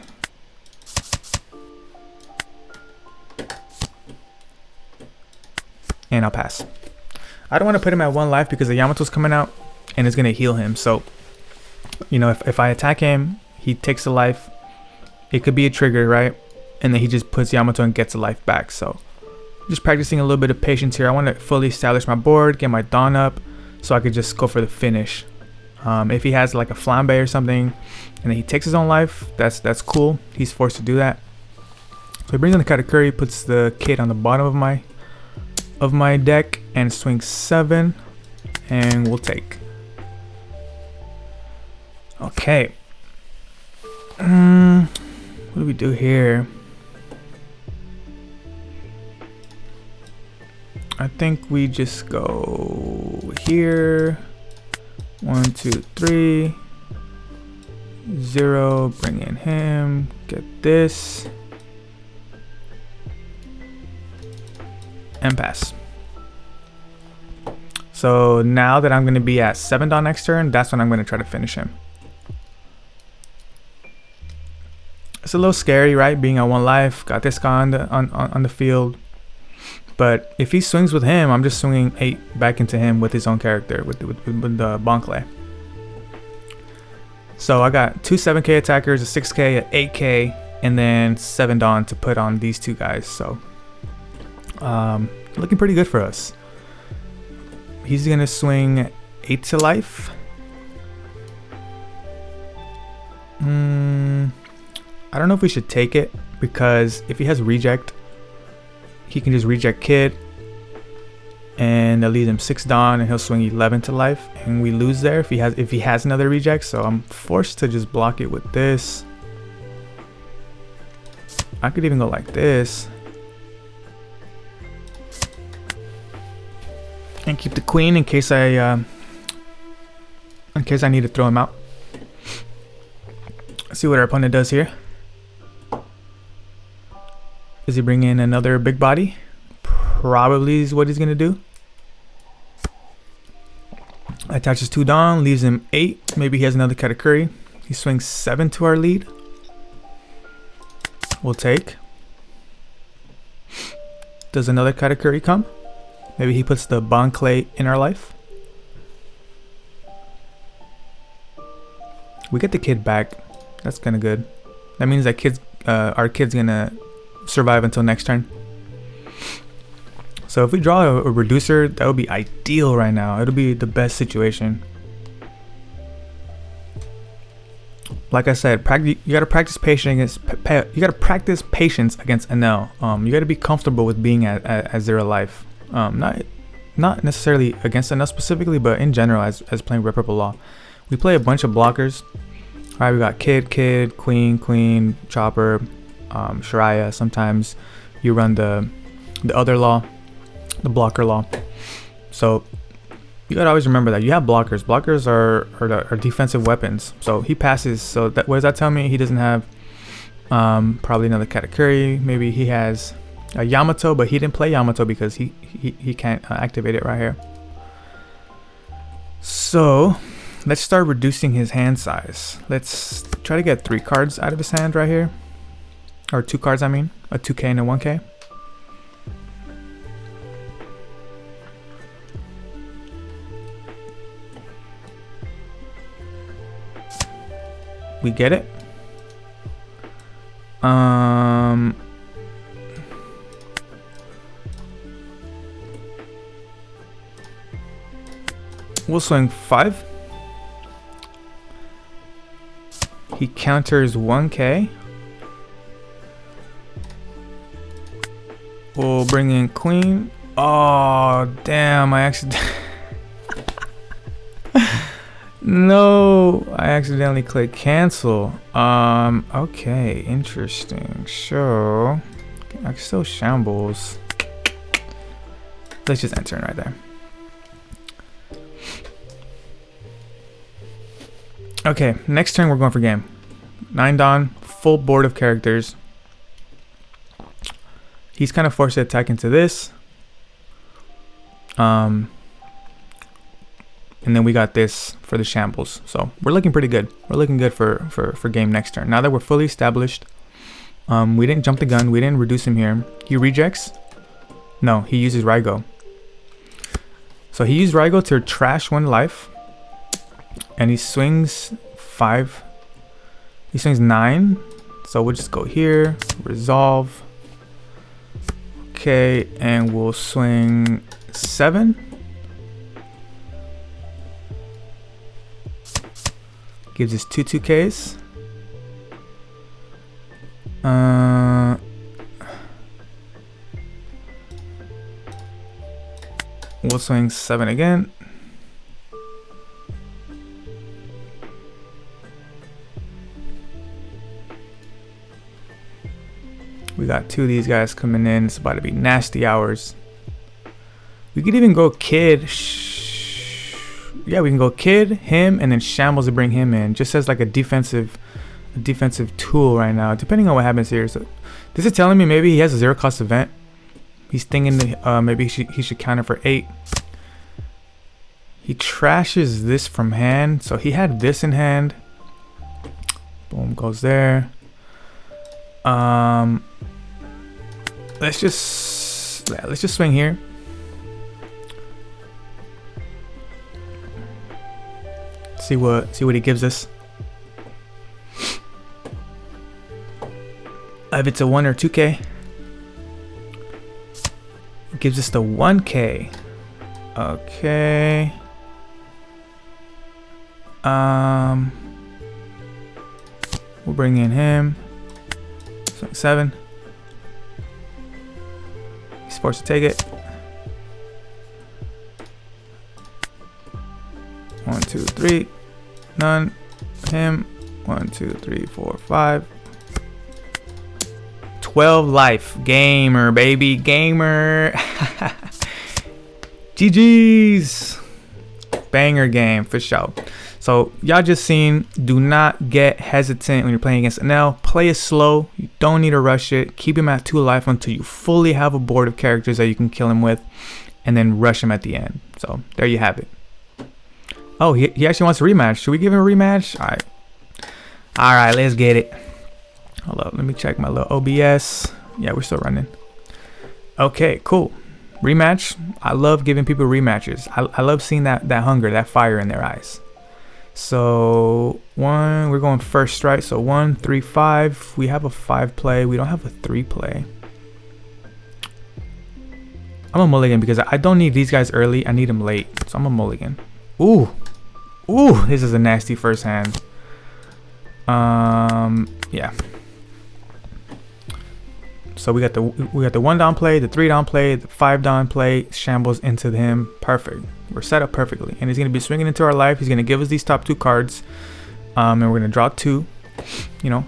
And I'll pass. I don't want to put him at 1 life because the Yamato's coming out and it's going to heal him. So, you know, if I attack him, he takes a life. It could be a trigger, right? And then he just puts Yamato and gets a life back. So just practicing a little bit of patience here. I want to fully establish my board, get my Dawn up so I could just go for the finish. If he has like a flambe or something and then he takes his own life, that's cool. He's forced to do that. So he brings in the Katakuri, puts the kid on the bottom of my deck and swings 7, and we'll take. Okay. What do we do here? I think we just go here. 1, 2, 3. 0. Bring in him. Get this. And pass. So now that I'm going to be at 7 Dawn next turn, that's when I'm going to try to finish him. It's a little scary, right? Being at 1 life, got this guy on the field. But if he swings with him, I'm just swinging 8 back into him with his own character, with the Bonclay. So I got 2 7k attackers, a 6k, a 8k, and then 7 Dawn to put on these 2 guys. So looking pretty good for us. He's gonna swing 8 to life. I don't know if we should take it because if he has reject, he can just reject kid, and that leaves him 6 Dawn, and he'll swing 11 to life, and we lose there if he has another reject. So I'm forced to just block it with this. I could even go like this. And keep the queen in case I need to throw him out. Let's see what our opponent does here. Does he bring in another big body? Probably is what he's gonna do. Attaches 2 Dawn, leaves him 8. Maybe he has another Katakuri. He swings 7 to our lead. We'll take. Does another Katakuri come? Maybe he puts the Bonclay in our life. We get the kid back. That's kind of good. That means that our kid's gonna survive until next turn. So if we draw a reducer, that would be ideal right now. It'll be the best situation. Like I said, you gotta practice patience against Enel. You gotta be comfortable with being at 0 life. Not necessarily against Enel specifically, but in general as playing Red Purple Law. We play a bunch of blockers. Alright, we got kid, queen, chopper, Shariah. Sometimes you run the other law, the blocker law. So you gotta always remember that you have blockers. Blockers are defensive weapons. So he passes. So what does that tell me? He doesn't have probably another Katakuri. Maybe he has a Yamato, but he didn't play Yamato because he can't activate it right here. So So let's start reducing his hand size. Let's try to get 3 cards out of his hand right here. Or 2 cards, I mean. A 2K and a 1K. We get it. We'll swing 5. He counters 1K. We'll bring in queen. Oh, damn, I accidentally... No, I accidentally clicked cancel. Okay, interesting. So, I still shambles. Let's just enter it right there. Okay, next turn we're going for game. 9 Dawn, full board of characters. He's kind of forced to attack into this. And then we got this for the shambles. So we're looking pretty good. We're looking good for game next turn. Now that we're fully established, we didn't jump the gun. We didn't reduce him here. He rejects. No, he uses Rygo. So he used Rygo to trash 1 life. And he swings 5. He swings 9. So we'll just go here, resolve. Okay, and we'll swing 7. Gives us 2 2Ks. We'll swing 7 again. We got 2 of these guys coming in. It's about to be nasty hours. We could even go Kid. Yeah, we can go Kid, him, and then Shambles to bring him in. Just as like a defensive tool right now, depending on what happens here. So this is telling me maybe he has a 0 cost event. He's thinking maybe he should counter for 8. He trashes this from hand. So he had this in hand. Boom, goes there. Let's just swing here. See what he gives us. If it's a 1 or 2K, it gives us the 1K. Okay. We'll bring in him. 7. He's forced to take it. 1 2 3. None. Him. 1 2 3 4 5. 12 life. Gamer, baby. Gamer. GG's. Banger game for sure. So y'all just seen, do not get hesitant when you're playing against Enel. Play it slow. You don't need to rush it. Keep him at 2 life until you fully have a board of characters that you can kill him with, and then rush him at the end. So there you have it. Oh, he actually wants a rematch. Should we give him a rematch? All right, let's get it. Hold up, let me check my little OBS. Yeah, we're still running. Okay, cool. Rematch. I love giving people rematches. I love seeing that hunger, that fire in their eyes. So we're going first, right? So 1 3 5. We have a 5 play. We don't have a 3 play. I'm a mulligan because I don't need these guys early. I need them late. So I'm a mulligan. Ooh, this is a nasty first hand. Yeah. So we got the 1 down play, the 3 down play, the 5 down play, shambles into him. Perfect. We're set up perfectly. And he's going to be swinging into our life. He's going to give us these top 2 cards. And we're going to draw 2, you know,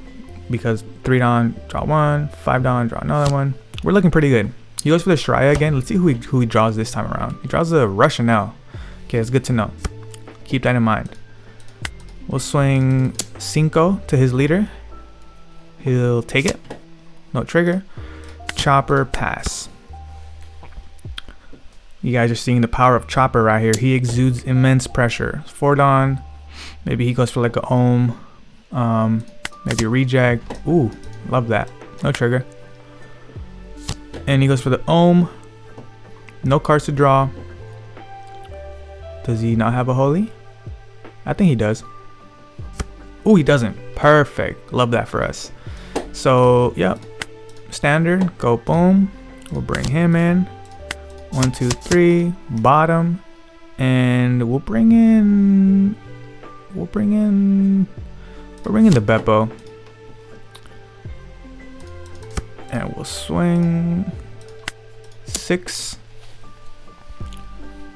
because 3 down, draw 1, 5 down, draw another one. We're looking pretty good. He goes for the Shreya again. Let's see who he draws this time around. He draws the Russian now. Okay, it's good to know. Keep that in mind. We'll swing 5 to his leader. He'll take it. No trigger. Chopper, pass. You guys are seeing the power of Chopper right here. He exudes immense pressure. 4 Dawn. Maybe he goes for like a Ohm. Maybe a reject. Ooh, love that. No trigger. And he goes for the Ohm. No cards to draw. Does he not have a Holy? I think he does. Oh, he doesn't. Perfect. Love that for us. So, yep. Standard. Go boom. We'll bring him in. 1, 2, 3. Bottom. And we'll bring in the Beppo. And we'll swing 6.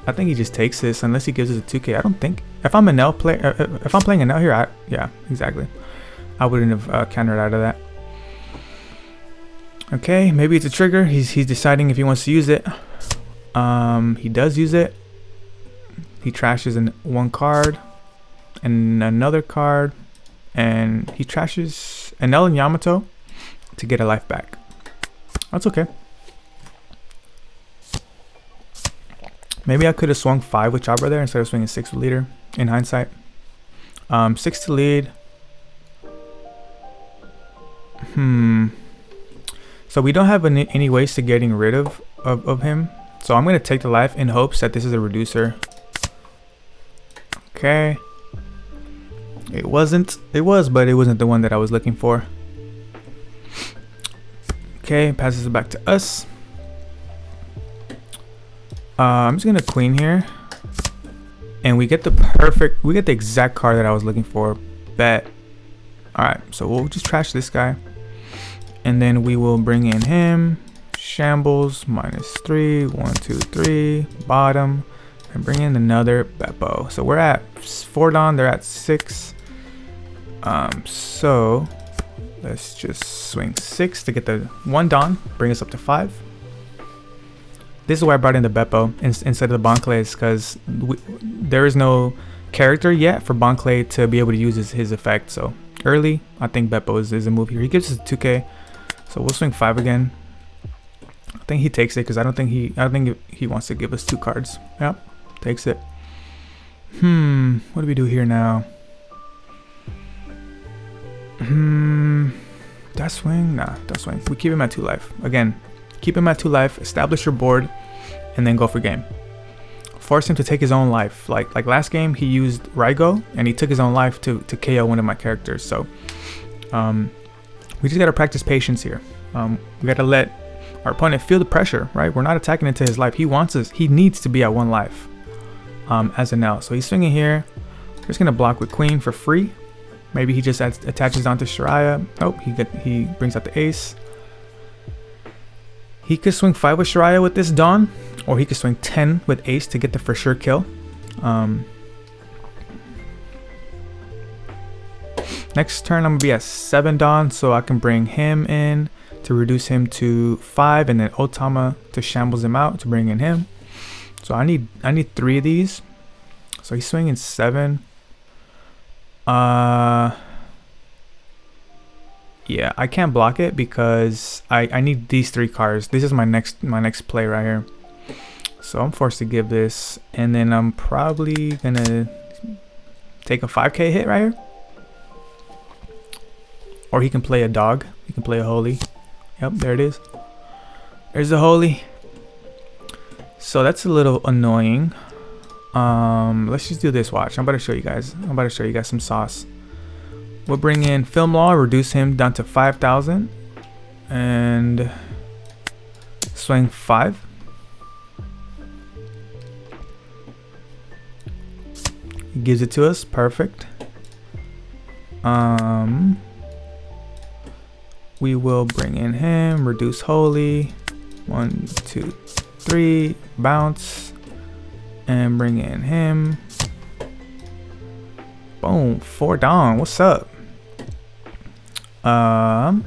I think he just takes this unless he gives us a 2K. I don't think. If I'm Enel player, if I'm playing Enel here, yeah, exactly. I wouldn't have countered out of that. Okay, maybe it's a trigger. He's deciding if he wants to use it. He does use it. He trashes one card and another card, and he trashes Enel and Yamato to get a life back. That's okay. Maybe I could have swung 5 with Chopper there instead of swinging 6 with leader in hindsight. 6 to lead. So we don't have any ways to getting rid of him. So I'm going to take the life in hopes that this is a reducer. Okay. It wasn't. It was, but it wasn't the one that I was looking for. Okay, passes it back to us. I'm just gonna queen here, and we get the exact card that I was looking for. Bet. All right, so we'll just trash this guy, and then we will bring in him. Shambles -3. 1, 2, 3. Bottom, and bring in another Beppo. So we're at 4 Dawn. They're at 6. So let's just swing 6 to get the 1 Dawn. Bring us up to 5. This is why I brought in the Beppo instead of the Bonclays, because there is no character yet for Bonclay to be able to use his effect. So early, I think Beppo is a move here. He gives us a 2K, so we'll swing 5 again. I think he takes it because I don't think he wants to give us 2 cards. Yep, takes it. What do we do here now? That swing? Nah, that swing. We keep him at 2 life again. Keep him at 2 life, establish your board, and then go for game. Force him to take his own life. Like last game, he used Raigo, and he took his own life to KO one of my characters. So we just gotta practice patience here. We gotta let our opponent feel the pressure, right? We're not attacking into his life. He wants us. He needs to be at 1 life as Enel. So he's swinging here. We're just gonna block with queen for free. Maybe he just attaches onto Shiraya. Oh, he brings out the ace. He could swing 5 with Shiraya with this Dawn, or he could swing 10 with Ace to get the for sure kill. Next turn I'm gonna be at 7 Dawn, so I can bring him in to reduce him to 5, and then Otama to shambles him out to bring in him. So I need 3 of these. So he's swinging 7. Yeah, I can't block it because I need these 3 cards. This is my next play right here. So I'm forced to give this, and then I'm probably gonna take a 5K hit right here. Or he can play a dog. He can play a holy. Yep, there it is. There's the holy. So that's a little annoying. Let's just do this. Watch. I'm about to show you guys. Some sauce. We'll bring in Film Law, reduce him down to 5,000, and swing 5. He gives it to us. Perfect. We will bring in him, reduce holy. 1, 2, 3, bounce, and bring in him. Boom, 4 Dawn. What's up? I'm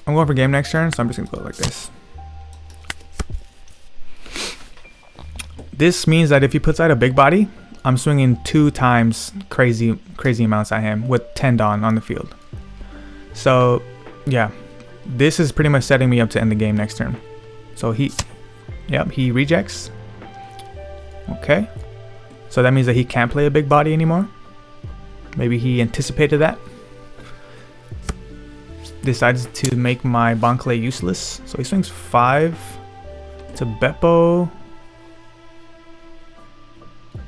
going for game next turn, so I'm just gonna go like this. This means that if he puts out a big body, I'm swinging 2 times crazy amounts at him with 10 Dawn on the field. So yeah, this is pretty much setting me up to end the game next turn. So he rejects. Okay, so that means that he can't play a big body anymore. Maybe he anticipated that. Decides to make my Banklei useless. So he swings 5 to Beppo.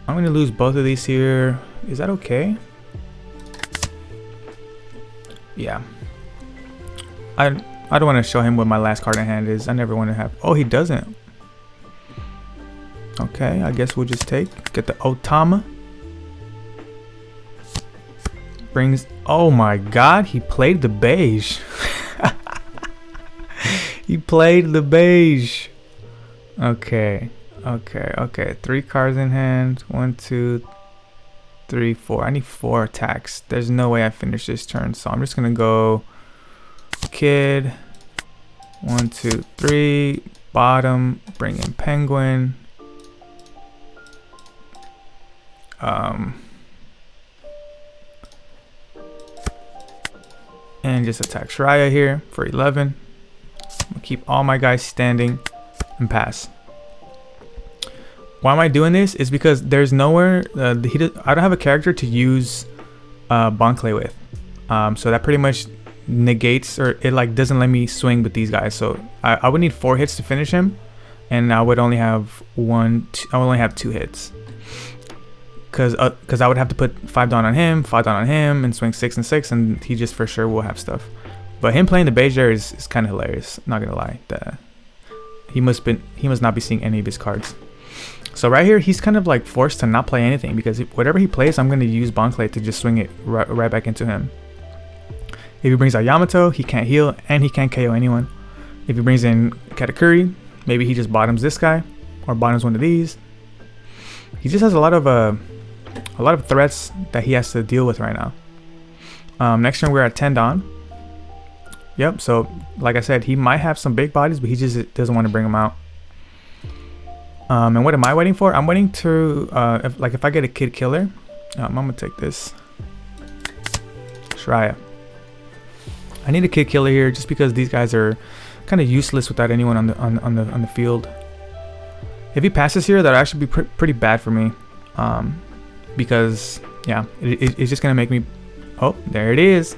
I'm going to lose both of these here. Is that okay? Yeah. I don't want to show him what my last card in hand is. I never want to have... Oh, he doesn't. Okay, I guess we'll just get the Otama. Brings... Oh my god, he played the beige. He played the beige. Okay. 3 cards in hand. 1, 2, 3, 4. I need 4 attacks. There's no way I finish this turn, so I'm just gonna go Kid. 1, 2, 3. Bottom. Bring in Penguin. And just attack Shreya here for 11. I'm gonna keep all my guys standing and pass. Why am I doing this? Is because there's nowhere I don't have a character to use Banklei with, so that pretty much negates, or it like doesn't let me swing with these guys. So I would need 4 hits to finish him, and I would only have I would only have 2 hits, because I would have to put 5 down on him, 5 down on him, and swing 6 and 6, and he just for sure will have stuff. But him playing the beige there is kind of hilarious. Not gonna lie, he must not be seeing any of his cards. So right here, he's kind of like forced to not play anything, because whatever he plays, I'm going to use Banklei to just swing it right back into him. If he brings out Yamato, he can't heal and he can't KO anyone. If he brings in Katakuri, maybe he just bottoms this guy or bottoms one of these. He just has a lot of threats that he has to deal with right now. Next turn, we're at 10 Dawn. Yep, so like I said, he might have some big bodies, but he just doesn't want to bring them out. And what am I waiting for? I'm waiting to, if I get a Kid Killer, I'm gonna take this. Shreya. I need a Kid Killer here just because these guys are kind of useless without anyone on the field. If he passes here, that'll actually be pretty bad for me, because yeah, it's just gonna make me. Oh, there it is.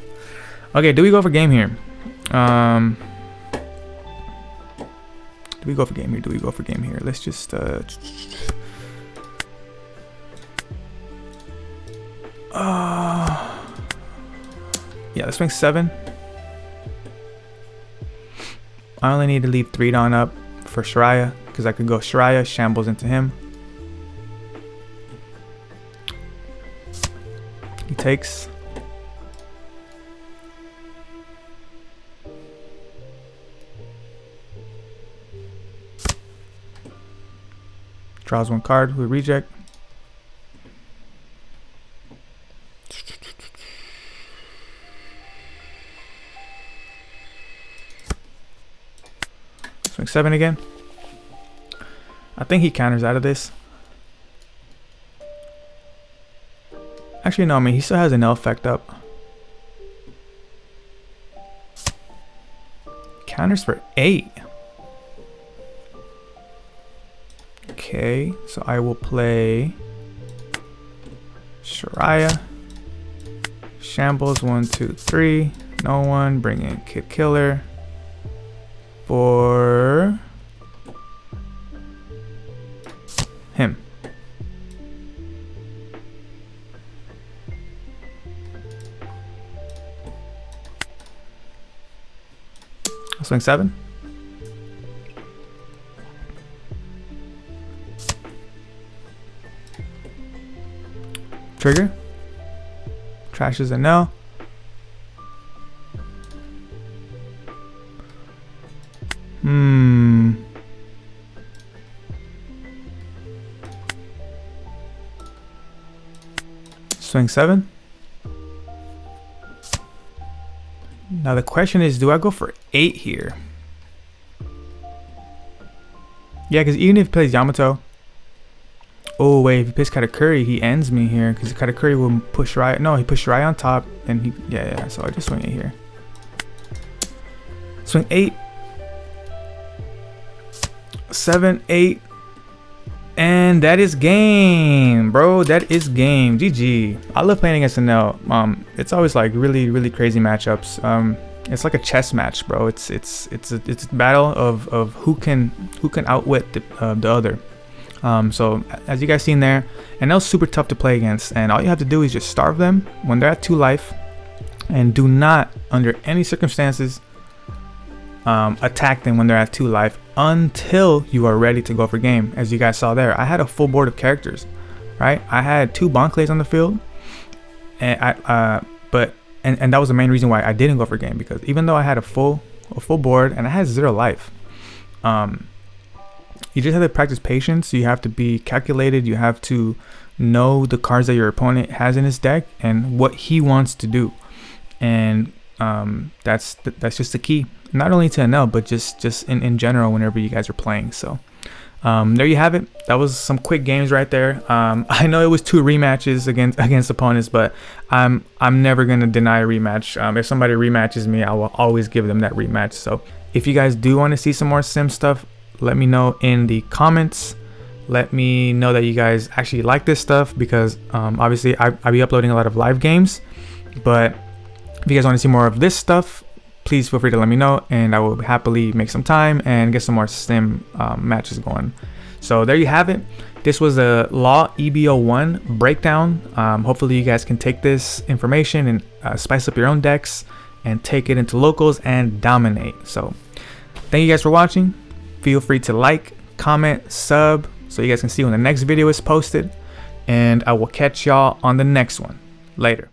Okay, do we go for game here? Do we go for game here? Do we go for game here? Let's just yeah, let's swing 7. I only need to leave 3 Dawn up for Shreya, because I could go Shreya, Shambles into him. He takes. Draws 1 card with reject. Swing 7 again. I think he counters out of this. Actually, no, I mean, he still has an Enel effect up. Counters for 8. Okay, so I will play Shreya, Shambles 1, 2, 3, no one, bring in Kid Killer for him. I'll swing 7. Trigger. Trashes Enel. Swing 7. Now the question is, do I go for 8 here? Yeah, because even if he plays Yamato, Oh wait, if he picks Katakuri, he ends me here because Katakuri will push right. No, he pushed right on top, and he yeah. So I just swing it here. Swing 8, 7, 8, and that is game, bro. That is game. GG. I love playing against Enel. It's always like really crazy matchups. It's like a chess match, bro. It's a battle of who can outwit the other. So as you guys seen there, Enel's super tough to play against, and all you have to do is just starve them when they're at 2 life, and do not under any circumstances attack them when they're at 2 life until you are ready to go for game. As you guys saw there, I had a full board of characters, right? I had 2 Bonclays on the field, and and that was the main reason why I didn't go for game, because even though I had a full board and I had 0 life, you just have to practice patience. You have to be calculated. You have to know the cards that your opponent has in his deck and what he wants to do, and that's just the key, not only to Enel but just in general whenever you guys are playing. So there you have it. That was some quick games right there. I know it was 2 rematches against opponents, but I'm never gonna deny a rematch. If somebody rematches me, I will always give them that rematch. So if you guys do want to see some more sim stuff, let me know in the comments. Let me know that you guys actually like this stuff, because obviously I be uploading a lot of live games, but if you guys want to see more of this stuff, please feel free to let me know, and I will happily make some time and get some more sim matches going. So there you have it. This was a Law EB01 breakdown. Hopefully you guys can take this information and spice up your own decks and take it into locals and dominate. So thank you guys for watching. Feel free to like, comment, sub, so you guys can see when the next video is posted, and I will catch y'all on the next one. Later.